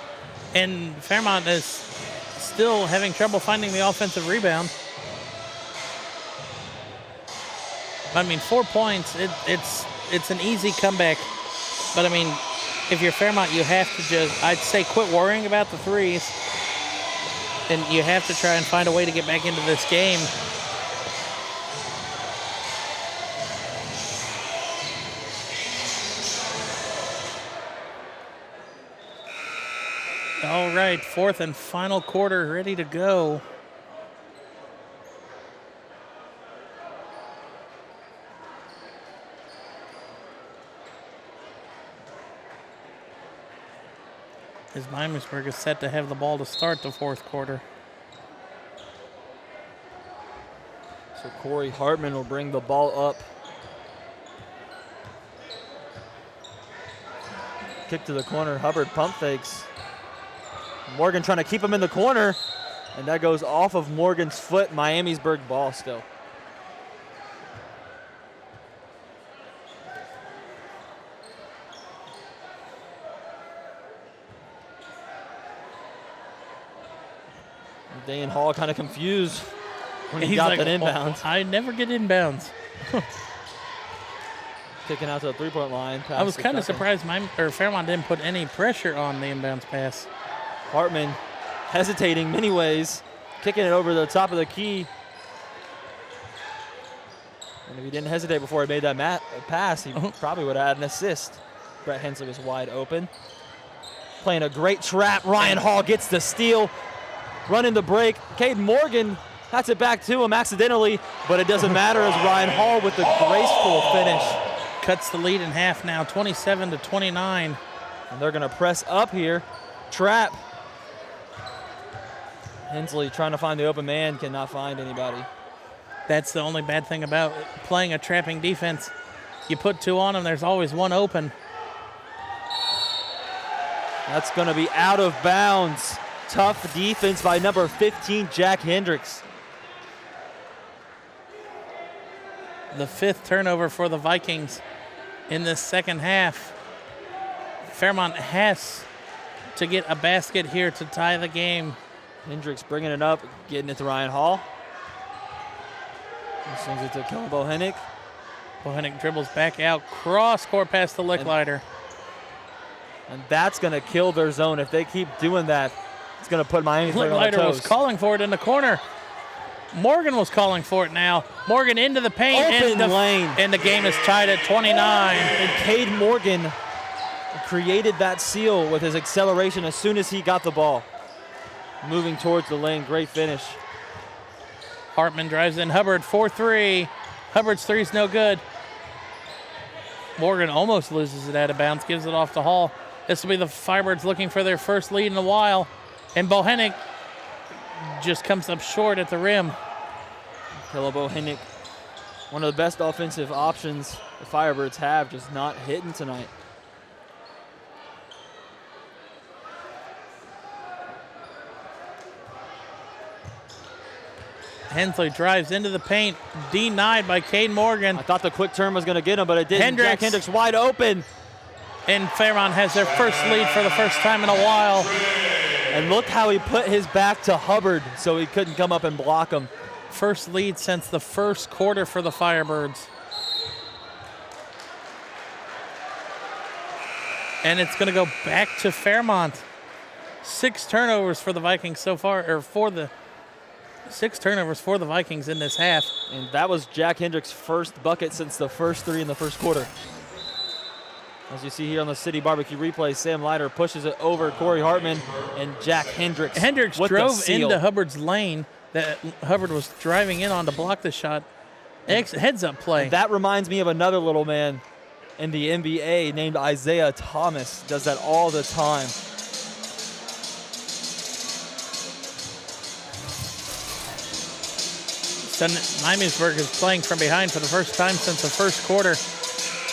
[SPEAKER 2] And Fairmont is still having trouble finding the offensive rebound. I mean, 4 points, it's an easy comeback. But, I mean, if you're Fairmont, you have to just, I'd say, quit worrying about the threes. And you have to try and find a way to get back into this game. All right, fourth and final quarter ready to go. As Miamisburg is set to have the ball to start the fourth quarter.
[SPEAKER 3] So Corey Hartman will bring the ball up. Kick to the corner, Hubbard pump fakes. Morgan trying to keep him in the corner, and that goes off of Morgan's foot. Miamisburg ball still. Dan Hall kind of confused when he got that inbounds.
[SPEAKER 2] I never get inbounds.
[SPEAKER 3] Kicking out to the three-point line.
[SPEAKER 2] I was kind of surprised Fairmont didn't put any pressure on the inbounds pass.
[SPEAKER 3] Hartman hesitating many ways, kicking it over the top of the key. And if he didn't hesitate before he made that pass, he probably would have had an assist. Brett Hensley was wide open. Playing a great trap. Ryan Hall gets the steal. Running the break. Caden Morgan hats it back to him accidentally, but it doesn't matter as Ryan Hall with the graceful finish.
[SPEAKER 2] Cuts the lead in half now, 27-29.
[SPEAKER 3] And they're going to press up here. Trap. Hensley trying to find the open man, cannot find anybody.
[SPEAKER 2] That's the only bad thing about playing a trapping defense. You put two on them, there's always one open.
[SPEAKER 3] That's going to be out of bounds. Tough defense by number 15, Jack Hendricks.
[SPEAKER 2] The fifth turnover for the Vikings in this second half. Fairmont has to get a basket here to tie the game.
[SPEAKER 3] Hendricks bringing it up, getting it to Ryan Hall. He swings it to Kellen Bohennick.
[SPEAKER 2] Bohennick dribbles back out, cross-court past the Licklider.
[SPEAKER 3] And that's going to kill their zone. If they keep doing that, it's going to put Miami on their toes.
[SPEAKER 2] Licklider was calling for it in the corner. Morgan was calling for it now. Morgan into the paint.
[SPEAKER 3] Open lane.
[SPEAKER 2] And the game is tied at 29.
[SPEAKER 3] And Cade Morgan created that seal with his acceleration as soon as he got the ball. Moving towards the lane, great finish.
[SPEAKER 2] Hartman drives in. Hubbard 4-3. Hubbard's three's no good. Morgan almost loses it out of bounds, gives it off to Hall. This will be the Firebirds looking for their first lead in a while. And Bohennick just comes up short at the rim.
[SPEAKER 3] Kellen Bohennick, one of the best offensive options the Firebirds have, just not hitting tonight.
[SPEAKER 2] Hensley drives into the paint, denied by Cade Morgan.
[SPEAKER 3] I thought the quick turn was going to get him, but it didn't. Jack Hendricks wide open.
[SPEAKER 2] And Fairmont has their first lead for the first time in a while.
[SPEAKER 3] And look how he put his back to Hubbard so he couldn't come up and block him.
[SPEAKER 2] First lead since the first quarter for the Firebirds. And it's going to go back to Fairmont. 6 turnovers for the Vikings so far, or for the 6 turnovers for the Vikings in this half.
[SPEAKER 3] And that was Jack Hendricks' first bucket since the first 3 in the first quarter. As you see here on the City Barbecue replay, Sam Leiter pushes it over Corey Hartman and Jack Hendricks.
[SPEAKER 2] Hendricks drove into Hubbard's lane that Hubbard was driving in on to block the shot. Heads-up play.
[SPEAKER 3] And that reminds me of another little man, in the NBA named Isaiah Thomas does that all the time.
[SPEAKER 2] So Miamisburg is playing from behind for the first time since the first quarter.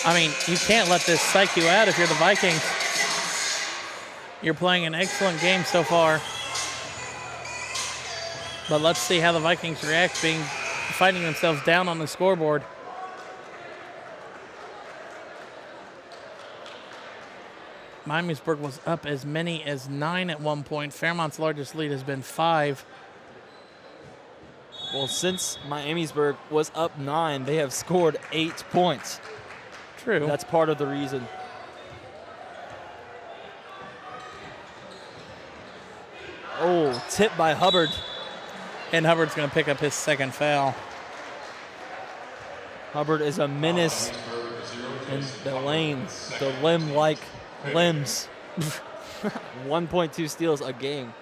[SPEAKER 2] I mean, you can't let this psych you out if you're the Vikings. You're playing an excellent game so far. But let's see how the Vikings react, fighting themselves down on the scoreboard. Miamisburg was up as many as 9 at one point. Fairmont's largest lead has been 5.
[SPEAKER 3] Well, since Miamisburg was up 9, they have scored 8 points.
[SPEAKER 2] True.
[SPEAKER 3] That's part of the reason. Oh, tip by Hubbard.
[SPEAKER 2] And Hubbard's going to pick up his second foul.
[SPEAKER 3] Hubbard is a menace in the lane, the limb-like limbs. 1.2 steals a game.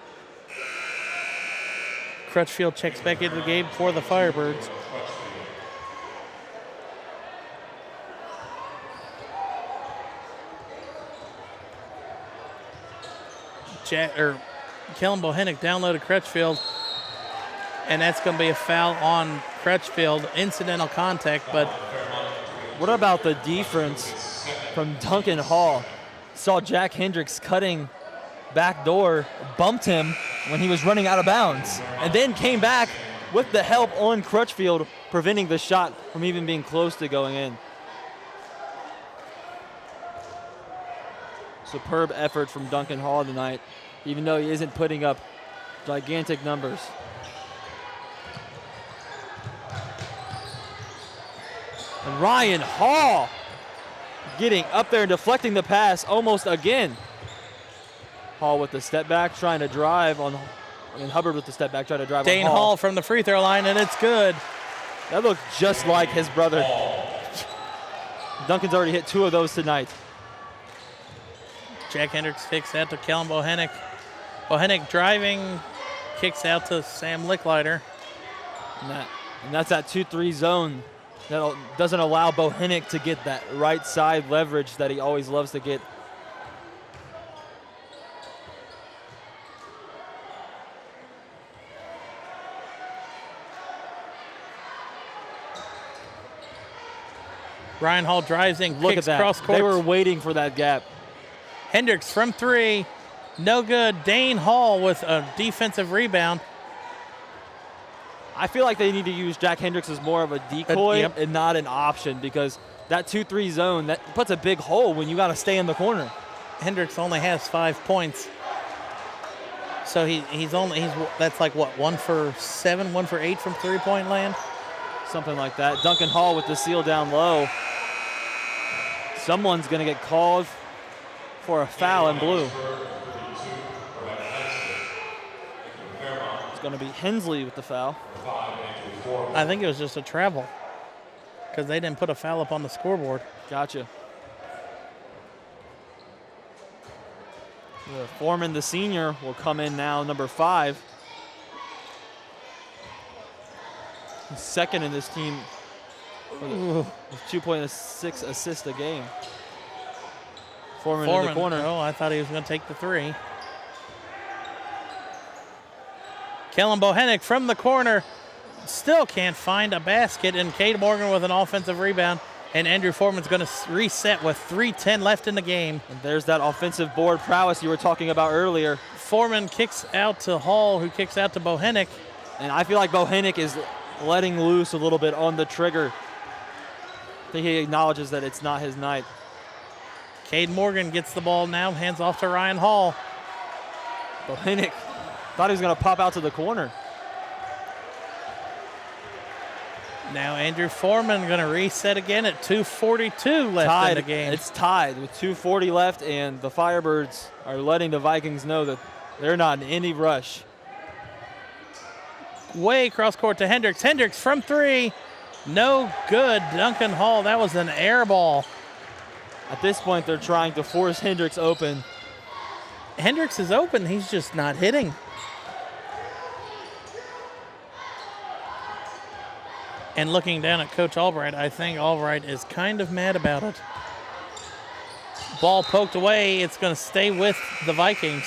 [SPEAKER 2] Crutchfield checks back into the game for the Firebirds. Kellen Bohennick downloaded Crutchfield, and that's going to be a foul on Crutchfield, incidental contact. But
[SPEAKER 3] what about the defense from Duncan Hall? Saw Jack Hendricks cutting back door, bumped him when he was running out of bounds, and then came back with the help on Crutchfield, preventing the shot from even being close to going in. Superb effort from Duncan Hall tonight, even though he isn't putting up gigantic numbers. And Ryan Hall getting up there and deflecting the pass almost again. Hall with the step back, trying to drive on, Hubbard with the step back, trying to drive
[SPEAKER 2] Dane
[SPEAKER 3] on
[SPEAKER 2] Hall from the free throw line, and it's good.
[SPEAKER 3] That looked just like his brother. Duncan's already hit 2 of those tonight.
[SPEAKER 2] Jack Hendricks kicks out to Kellen Bohennick. Bohennick driving, kicks out to Sam Licklider.
[SPEAKER 3] And that's that 2-3 zone that doesn't allow Bohennick to get that right side leverage that he always loves to get.
[SPEAKER 2] Ryan Hall drives in,
[SPEAKER 3] Look
[SPEAKER 2] kicks
[SPEAKER 3] at that.
[SPEAKER 2] cross court.
[SPEAKER 3] They were waiting for that gap.
[SPEAKER 2] Hendricks from 3, no good. Dane Hall with a defensive rebound.
[SPEAKER 3] I feel like they need to use Jack Hendricks as more of a decoy and not an option, because that 2-3 zone, that puts a big hole when you got to stay in the corner.
[SPEAKER 2] Hendricks only has 5 points. So that's like what, 1 for 7, 1 for 8 from 3-point land?
[SPEAKER 3] Something like that. Duncan Hall with the seal down low. Someone's going to get called for a foul in blue. It's going to be Hensley with the foul.
[SPEAKER 2] I think it was just a travel, because they didn't put a foul up on the scoreboard.
[SPEAKER 3] Gotcha. Foreman, the senior, will come in now, number 5. He's second in this team with 2.6 assists a game. Foreman in the corner.
[SPEAKER 2] Oh, I thought he was going to take the 3. Kellen Bohennick from the corner still can't find a basket, and Cade Morgan with an offensive rebound, and Andrew Foreman's going to reset with 3:10 left in the game.
[SPEAKER 3] And there's that offensive board prowess you were talking about earlier.
[SPEAKER 2] Foreman kicks out to Hall, who kicks out to Bohennick.
[SPEAKER 3] And I feel like Bohennick is letting loose a little bit on the trigger. I think he acknowledges that it's not his night.
[SPEAKER 2] Cade Morgan gets the ball now, hands off to Ryan Hall.
[SPEAKER 3] Bohennick thought he was going to pop out to the corner.
[SPEAKER 2] Now Andrew Foreman going to reset again at 2:42 left in the game.
[SPEAKER 3] It's tied with 2:40 left, and the Firebirds are letting the Vikings know that they're not in any rush.
[SPEAKER 2] Way cross court to Hendricks. Hendricks from 3. No good. Duncan Hall, that was an air ball.
[SPEAKER 3] At this point, they're trying to force Hendricks open.
[SPEAKER 2] Hendricks is open. He's just not hitting. And looking down at Coach Albright, I think Albright is kind of mad about it. Ball poked away. It's going to stay with the Vikings.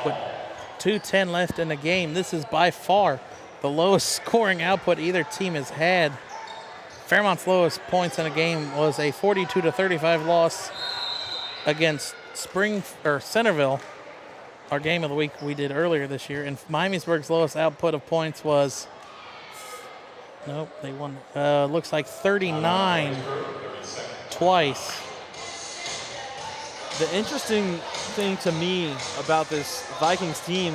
[SPEAKER 2] With 2:10 left in the game, this is by far the lowest scoring output either team has had. Fairmont's lowest points in a game was a 42-35 loss against Centerville, our game of the week we did earlier this year. And Miamisburg's lowest output of points was, nope, they won, looks like 39 twice.
[SPEAKER 3] The interesting thing to me about this Vikings team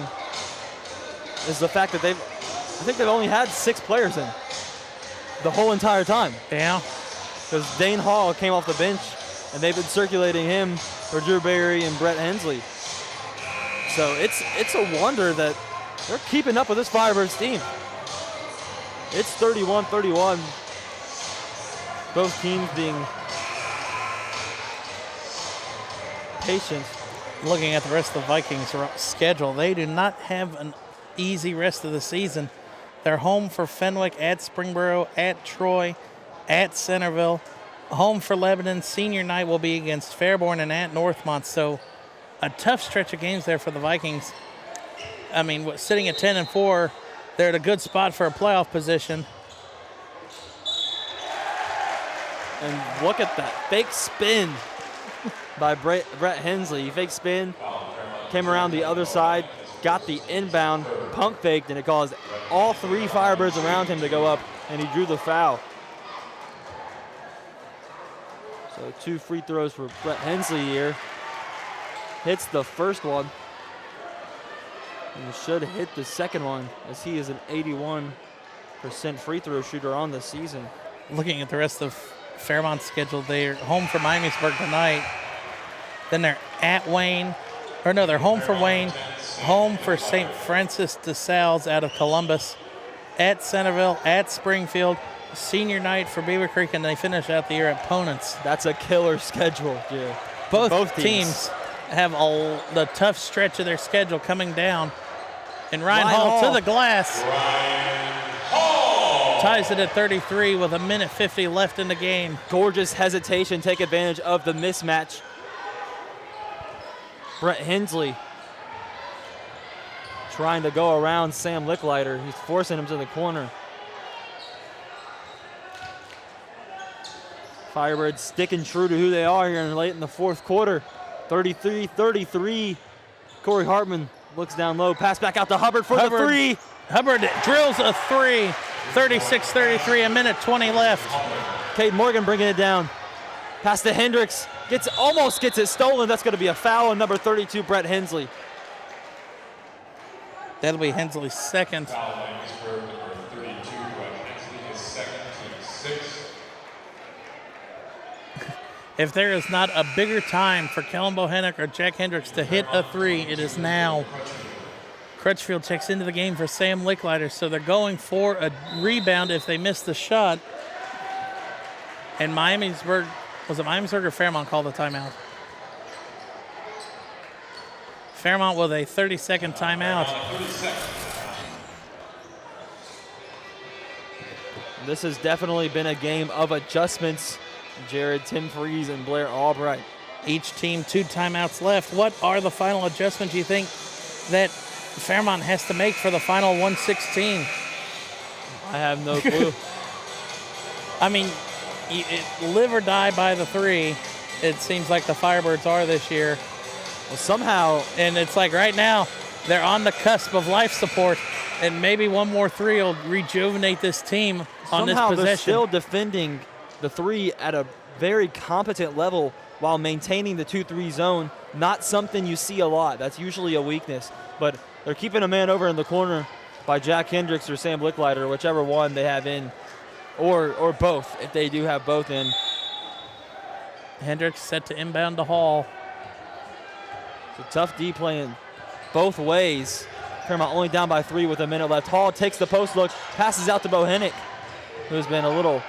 [SPEAKER 3] is the fact that I think they've only had 6 players in the whole entire time.
[SPEAKER 2] Yeah.
[SPEAKER 3] Because Dane Hall came off the bench, and they've been circulating him for Drew Berry and Brett Hensley. So it's a wonder that they're keeping up with this Firebirds team. It's 31-31. Both teams being patient.
[SPEAKER 2] Looking at the rest of the Vikings' schedule, they do not have an easy rest of the season. They're home for Fenwick, at Springboro, at Troy, at Centerville. Home for Lebanon. Senior night will be against Fairborn and at Northmont. So a tough stretch of games there for the Vikings. I mean, sitting at 10-4, they're at a good spot for a playoff position.
[SPEAKER 3] And look at that fake spin by Brett Hensley. He fake spin, came around the other side, got the inbound, pump faked, and it caused all 3 Firebirds around him to go up, and he drew the foul. So 2 free throws for Brett Hensley here. Hits the first one. And should hit the second one, as he is an 81% free throw shooter on the season.
[SPEAKER 2] Looking at the rest of Fairmont's schedule, they're home for Miamisburg tonight. Then they're at Wayne. Or no, they're home for Wayne. Home for St. Francis de Sales out of Columbus. At Centerville, at Springfield. Senior night for Beaver Creek, and they finish out the year at Ponance.
[SPEAKER 3] That's a killer schedule, yeah.
[SPEAKER 2] Both teams have the tough stretch of their schedule coming down. And Ryan Hall to the glass. Ties it at 33 with 1:50 left in the game.
[SPEAKER 3] Gorgeous hesitation, take advantage of the mismatch. Brett Hensley trying to go around Sam Licklider. He's forcing him to the corner. Firebirds sticking true to who they are here late in the fourth quarter. 33-33. Corey Hartman looks down low. Pass back out to Hubbard for the 3.
[SPEAKER 2] Hubbard drills a 3. 36-33, 1:20 left.
[SPEAKER 3] Cade Morgan bringing it down. Pass to Hendricks. Almost gets it stolen. That's going to be a foul on number 32, Brett Hensley.
[SPEAKER 2] That'll be Hensley's second. If there is not a bigger time for Kellen Bohannock or Jack Hendricks to hit a 3, it is now. Crutchfield checks into the game for Sam Licklider, so they're going for a rebound if they miss the shot. And Miamisburg, was it Miamisburg or Fairmont called the timeout? Fairmont with a 30-second timeout.
[SPEAKER 3] This has definitely been a game of adjustments. Jared, Tim Freeze, and Blair Albright.
[SPEAKER 2] Each team 2 timeouts left. What are the final adjustments you think that Fairmont has to make for the final 116?
[SPEAKER 3] I have no clue.
[SPEAKER 2] I mean, live or die by the 3, it seems like the Firebirds are this year.
[SPEAKER 3] Well, somehow.
[SPEAKER 2] And it's like right now, they're on the cusp of life support, and maybe one more 3 will rejuvenate this team on this
[SPEAKER 3] somehow
[SPEAKER 2] possession.
[SPEAKER 3] They're still defending the 3 at a very competent level while maintaining the 2-3 zone. Not something you see a lot. That's usually a weakness. But they're keeping a man over in the corner by Jack Hendricks or Sam Licklider, whichever one they have in, or both, if they do have both in.
[SPEAKER 2] Hendricks set to inbound to Hall.
[SPEAKER 3] It's a tough D playing both ways. Fairmont only down by 3 with a minute left. Hall takes the post look, passes out to Bohannock, who's been a little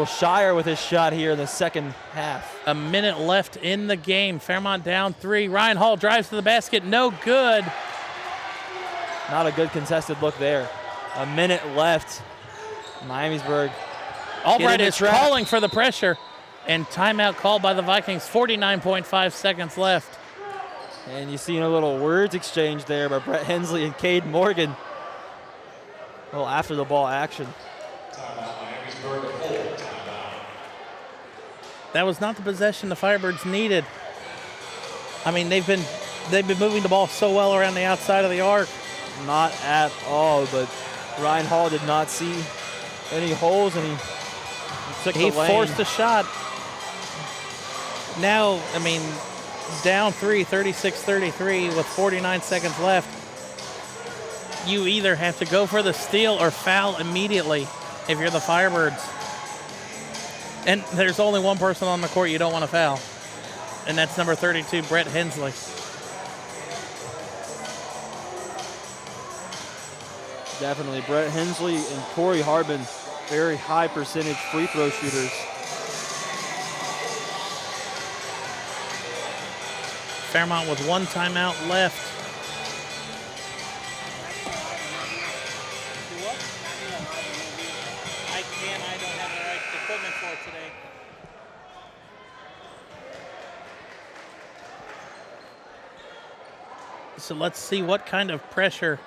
[SPEAKER 3] shyer with his shot here in the second half.
[SPEAKER 2] A minute left in the game. Fairmont down 3. Ryan Hall drives to the basket. No good.
[SPEAKER 3] Not a good contested look there. A minute left. Miamisburg
[SPEAKER 2] Albright is
[SPEAKER 3] trap.
[SPEAKER 2] calling for the pressure, and timeout called by the Vikings. 49.5 seconds left.
[SPEAKER 3] And you see a little words exchange there by Brett Hensley and Cade Morgan. A little after the ball action.
[SPEAKER 2] That was not the possession the Firebirds needed. I mean, they've been moving the ball so well around the outside of the arc.
[SPEAKER 3] Not at all, but Ryan Hall did not see any holes, and he took the lane.
[SPEAKER 2] He forced a shot. Now, I mean, down 3, 36-33 with 49 seconds left. You either have to go for the steal or foul immediately if you're the Firebirds. And there's only one person on the court you don't want to foul, and that's number 32, Brett Hensley.
[SPEAKER 3] Definitely. Brett Hensley and Corey Harbin, very high percentage free throw shooters.
[SPEAKER 2] Fairmont with one timeout left. I don't have the right equipment for it today. So let's see what kind of pressure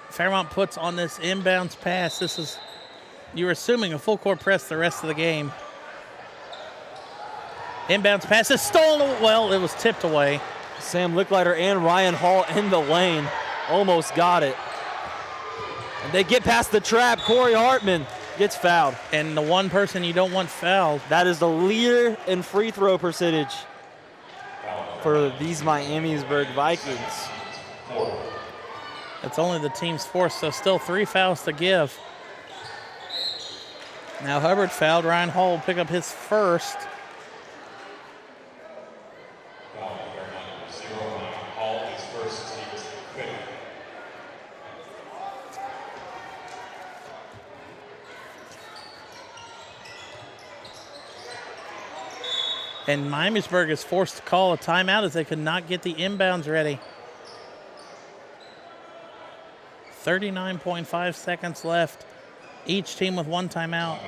[SPEAKER 2] Fairmont puts on this inbounds pass. You're assuming a full court press the rest of the game. Inbounds pass is stolen. Well, it was tipped away.
[SPEAKER 3] Sam Licklider and Ryan Hall in the lane. Almost got it. And they get past the trap. Corey Hartman gets fouled.
[SPEAKER 2] And the one person you don't want fouled.
[SPEAKER 3] That is the leader in free throw percentage for these Miamisburg Vikings.
[SPEAKER 2] It's only the team's fourth, so still 3 fouls to give. Now Hubbard fouled. Ryan Hall will pick up his first. And Miamisburg is forced to call a timeout as they could not get the inbounds ready. 39.5 seconds left. Each team with one timeout.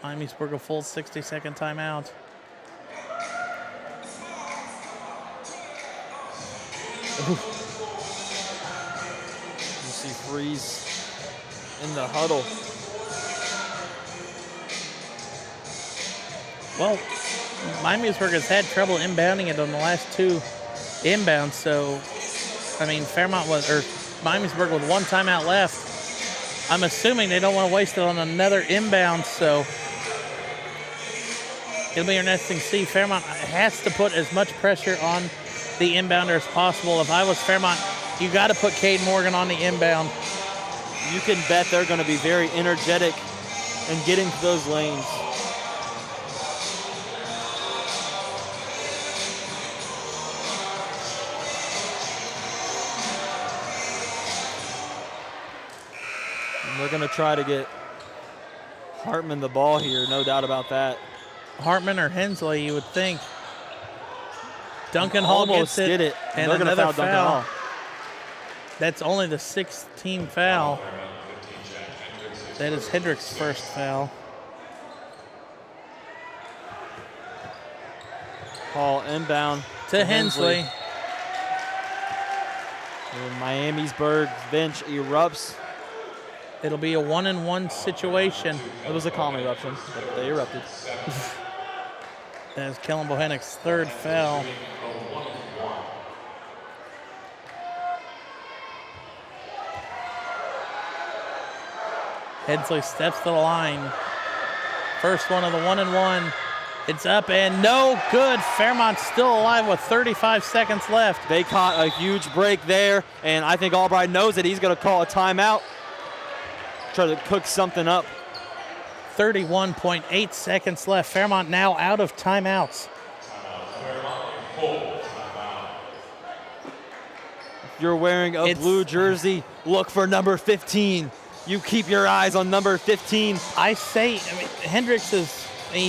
[SPEAKER 2] Miamisburg a full 60-second timeout.
[SPEAKER 3] You see Freeze in the huddle.
[SPEAKER 2] Well, Miamisburg has had trouble inbounding it on the last 2 inbounds, so, I mean, Miamisburg with one timeout left. I'm assuming they don't want to waste it on another inbound, so it'll be interesting to see. Fairmont has to put as much pressure on the inbounder as possible. If I was Fairmont, you got to put Cade Morgan on the inbound.
[SPEAKER 3] You can bet they're going to be very energetic in getting to those lanes. They're going to try to get Hartman the ball here, no doubt about that.
[SPEAKER 2] Hartman or Hensley, you would think. Duncan Hall
[SPEAKER 3] almost
[SPEAKER 2] gets it,
[SPEAKER 3] did it,
[SPEAKER 2] and
[SPEAKER 3] they're going to
[SPEAKER 2] another
[SPEAKER 3] foul Duncan
[SPEAKER 2] foul.
[SPEAKER 3] Hall.
[SPEAKER 2] That's only the 6th team foul. That is Hendrick's first foul.
[SPEAKER 3] Hall inbound
[SPEAKER 2] To Hensley.
[SPEAKER 3] And Miamisburg's bench erupts.
[SPEAKER 2] It'll be a 1-and-1 situation.
[SPEAKER 3] It was a calm eruption, but they erupted.
[SPEAKER 2] That is Kellen Bohennick's 3rd foul. Hensley steps to the line. First one of the 1-and-1. It's up and no good. Fairmont's still alive with 35 seconds left.
[SPEAKER 3] They caught a huge break there, and I think Albright knows that he's going to call a timeout. Try to cook something up.
[SPEAKER 2] 31.8 seconds left. Fairmont now out of timeouts.
[SPEAKER 3] If you're wearing a blue jersey, look for number 15. You keep your eyes on number 15.
[SPEAKER 2] He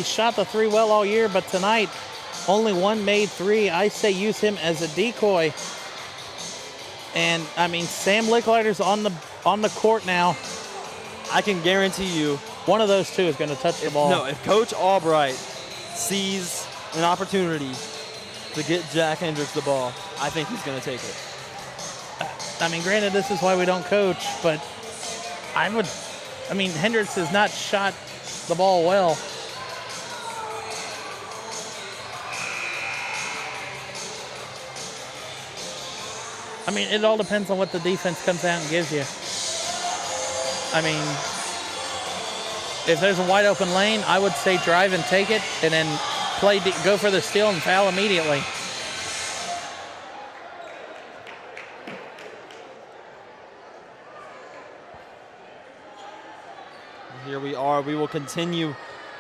[SPEAKER 2] shot the 3 well all year, but tonight only one made 3. I say use him as a decoy. And I mean, Sam Licklider's on the court now.
[SPEAKER 3] I can guarantee you.
[SPEAKER 2] One of those two is going to touch the ball.
[SPEAKER 3] No, if Coach Albright sees an opportunity to get Jack Hendricks the ball, I think he's going to take it.
[SPEAKER 2] I mean, granted, this is why we don't coach, but Hendricks has not shot the ball well. I mean, it all depends on what the defense comes out and gives you. I mean, if there's a wide open lane, I would say drive and take it, and then go for the steal and foul immediately.
[SPEAKER 3] Here we are. We will continue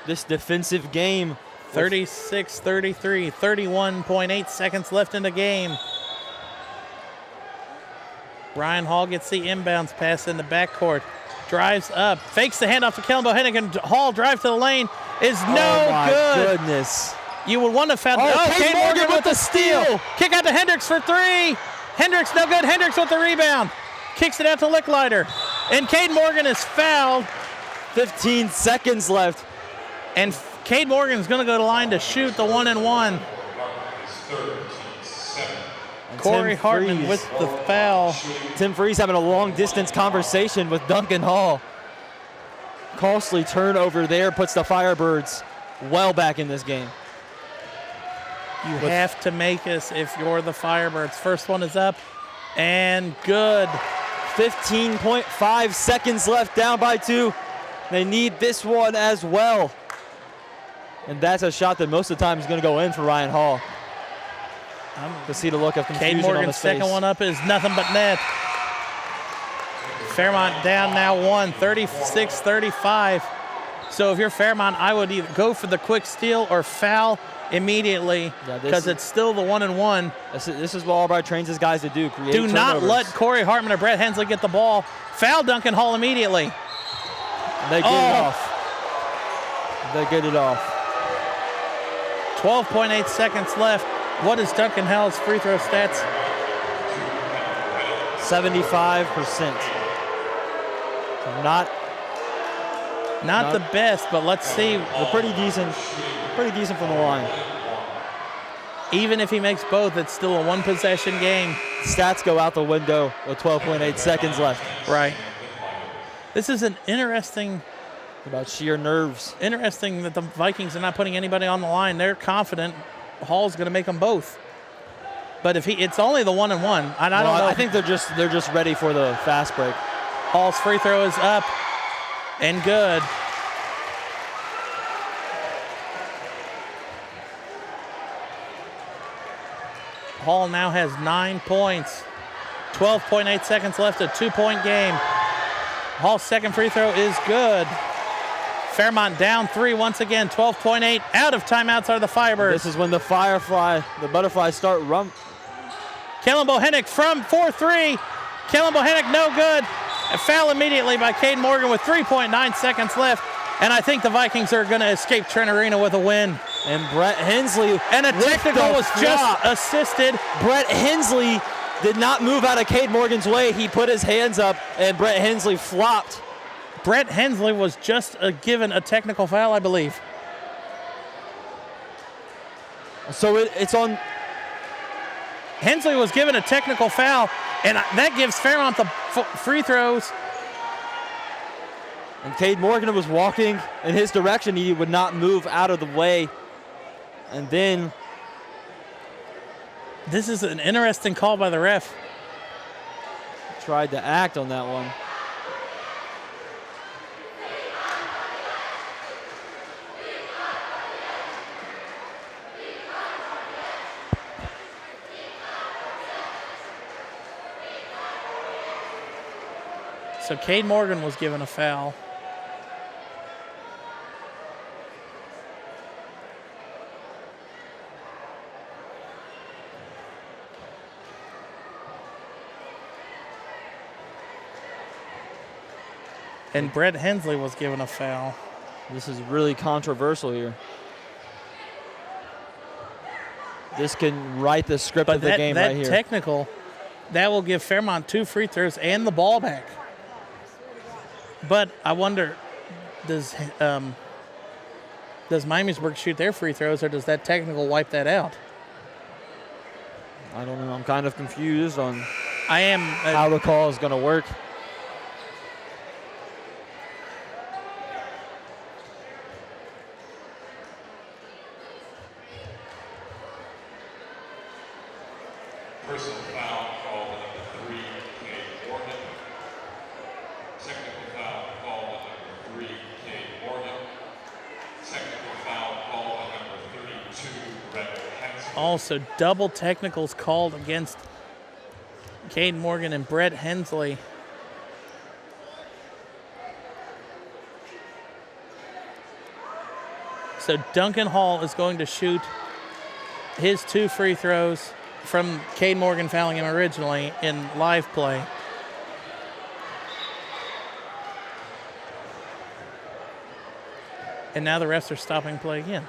[SPEAKER 3] this defensive game.
[SPEAKER 2] 36-33, 31.8 seconds left in the game. Ryan Hall gets the inbounds pass in the backcourt. Drives up, fakes the handoff to Kellen Bohennig, and Hall drive to the lane is no
[SPEAKER 3] good. Oh, my
[SPEAKER 2] good.
[SPEAKER 3] goodness.
[SPEAKER 2] You would want to foul.
[SPEAKER 3] Cade Morgan with the steal.
[SPEAKER 2] Kick out to Hendricks for three. Hendricks no good. Hendricks with the rebound. Kicks it out to Licklider. And Cade Morgan is fouled.
[SPEAKER 3] 15 seconds left.
[SPEAKER 2] And Cade Morgan's going to go to the line to shoot the 1-and-1. Corey Hartman with the foul.
[SPEAKER 3] Tim Freeze having a long-distance conversation with Duncan Hall. Costly turnover there puts the Firebirds well back in this game.
[SPEAKER 2] You have to make us if you're the Firebirds. First one is up and good.
[SPEAKER 3] 15.5 seconds left, down by 2. They need this one as well. And that's a shot that most of the time is going to go in for Ryan Hall. To see the look of confusion
[SPEAKER 2] Cade Morgan's
[SPEAKER 3] on his face.
[SPEAKER 2] second one up is nothing but net. Fairmont down now 36-35. So if you're Fairmont, I would either go for the quick steal or foul immediately because it's still the 1-and-1.
[SPEAKER 3] This is what Albright trains his guys to do. Create
[SPEAKER 2] Do not
[SPEAKER 3] turnovers.
[SPEAKER 2] let Corey Hartman or Brett Hensley get the ball. Foul Duncan Hall immediately.
[SPEAKER 3] They get it off. They get it off.
[SPEAKER 2] 12.8 seconds left. What is Duncan Hall's free throw stats?
[SPEAKER 3] 75%. Not
[SPEAKER 2] the best, but let's see.
[SPEAKER 3] They're pretty decent. Pretty decent from the line.
[SPEAKER 2] Even if he makes both, it's still a one-possession game.
[SPEAKER 3] Stats go out the window with 12.8 seconds left.
[SPEAKER 2] Right. This is an interesting.
[SPEAKER 3] About sheer nerves.
[SPEAKER 2] Interesting that the Vikings are not putting anybody on the line. They're confident Hall's going to make them both. But if it's only the 1-and-1, I don't know.
[SPEAKER 3] I think they're just ready for the fast break.
[SPEAKER 2] Hall's free throw is up and good. Hall now has 9 points. 12.8 seconds left, a 2-point game. Hall's second free throw is good. Fairmont down 3 once again, 12.8. Out of timeouts are the Firebirds.
[SPEAKER 3] This is when the butterflies start
[SPEAKER 2] Kellen Bohennig from 4-3. Kellen Bohennig no good. A foul immediately by Cade Morgan with 3.9 seconds left. And I think the Vikings are going to escape Trent Arena with a win.
[SPEAKER 3] And Brett Hensley.
[SPEAKER 2] And a technical was just assisted.
[SPEAKER 3] Brett Hensley did not move out of Cade Morgan's way. He put his hands up, and Brett Hensley flopped.
[SPEAKER 2] Brett Hensley was just given a technical foul, I believe.
[SPEAKER 3] So it's on.
[SPEAKER 2] Hensley was given a technical foul, and that gives Fairmont the free throws.
[SPEAKER 3] And Cade Morgan was walking in his direction. He would not move out of the way. And then.
[SPEAKER 2] This is an interesting call by the ref.
[SPEAKER 3] Tried to act on that one.
[SPEAKER 2] So Cade Morgan was given a foul. And Brett Hensley was given a foul.
[SPEAKER 3] This is really controversial here. This can write the script of the game right here.
[SPEAKER 2] That technical, that will give Fairmont 2 free throws and the ball back. But I wonder, does Miamisburg shoot their free throws, or does that technical wipe that out?
[SPEAKER 3] I don't know. I'm kind of confused on
[SPEAKER 2] I am.
[SPEAKER 3] how the call is going to work.
[SPEAKER 1] Personal foul called on number 3, Cade Morgan. Technical foul called on number 3, Cade Morgan. Technical foul called on number 32, Brett Hensley.
[SPEAKER 2] Also, double technicals called against Cade Morgan and Brett Hensley. So Duncan Hall is going to shoot his 2 free throws from Cade Morgan fouling him originally in live play. And now the refs are stopping play again.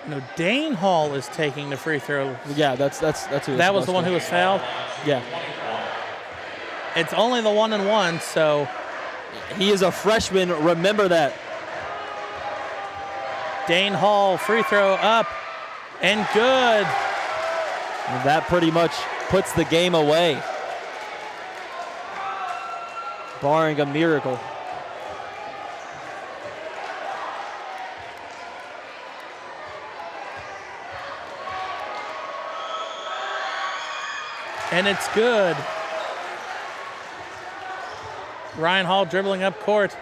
[SPEAKER 2] No, Dane Hall is taking the free throw.
[SPEAKER 3] Yeah, that's who.
[SPEAKER 2] That was the one who was fouled.
[SPEAKER 3] Yeah.
[SPEAKER 2] It's only the 1-and-1, so
[SPEAKER 3] He is a freshman. Remember that.
[SPEAKER 2] Dane Hall free throw up and good.
[SPEAKER 3] And that pretty much puts the game away, barring a miracle.
[SPEAKER 2] And it's good. Ryan Hall dribbling up court.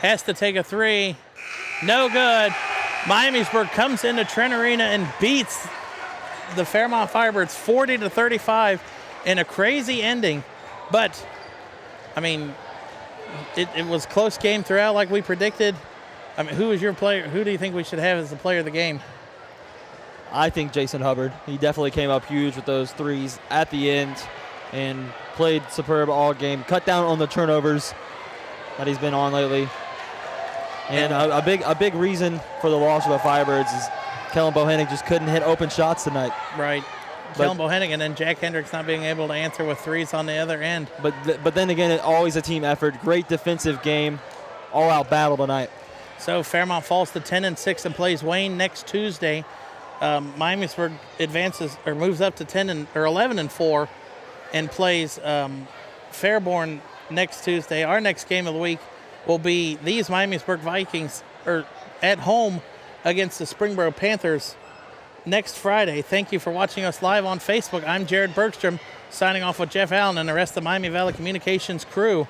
[SPEAKER 2] Has to take a 3. No good. Miamisburg comes into Trent Arena and beats the Fairmont Firebirds 40-35 in a crazy ending. But, I mean, it was close game throughout like we predicted. I mean, who is your player? Who do you think we should have as the player of the game?
[SPEAKER 3] I think Jason Hubbard. He definitely came up huge with those threes at the end and played superb all game. Cut down on the turnovers that he's been on lately. And a big reason for the loss of the Firebirds is Kellen Bohannon just couldn't hit open shots tonight.
[SPEAKER 2] Right. Kellen Bohannon and then Jack Hendricks not being able to answer with threes on the other end.
[SPEAKER 3] But then again, always a team effort. Great defensive game. All-out battle tonight.
[SPEAKER 2] So Fairmont falls to 10-6 and plays Wayne next Tuesday. Miamisburg advances or moves up to 11-4 and plays Fairborn next Tuesday. Our next game of the week will be these Miamisburg Vikings at home against the Springboro Panthers next Friday. Thank you for watching us live on Facebook. I'm Jared Bergstrom, signing off with Jeff Allen and the rest of the Miami Valley Communications crew.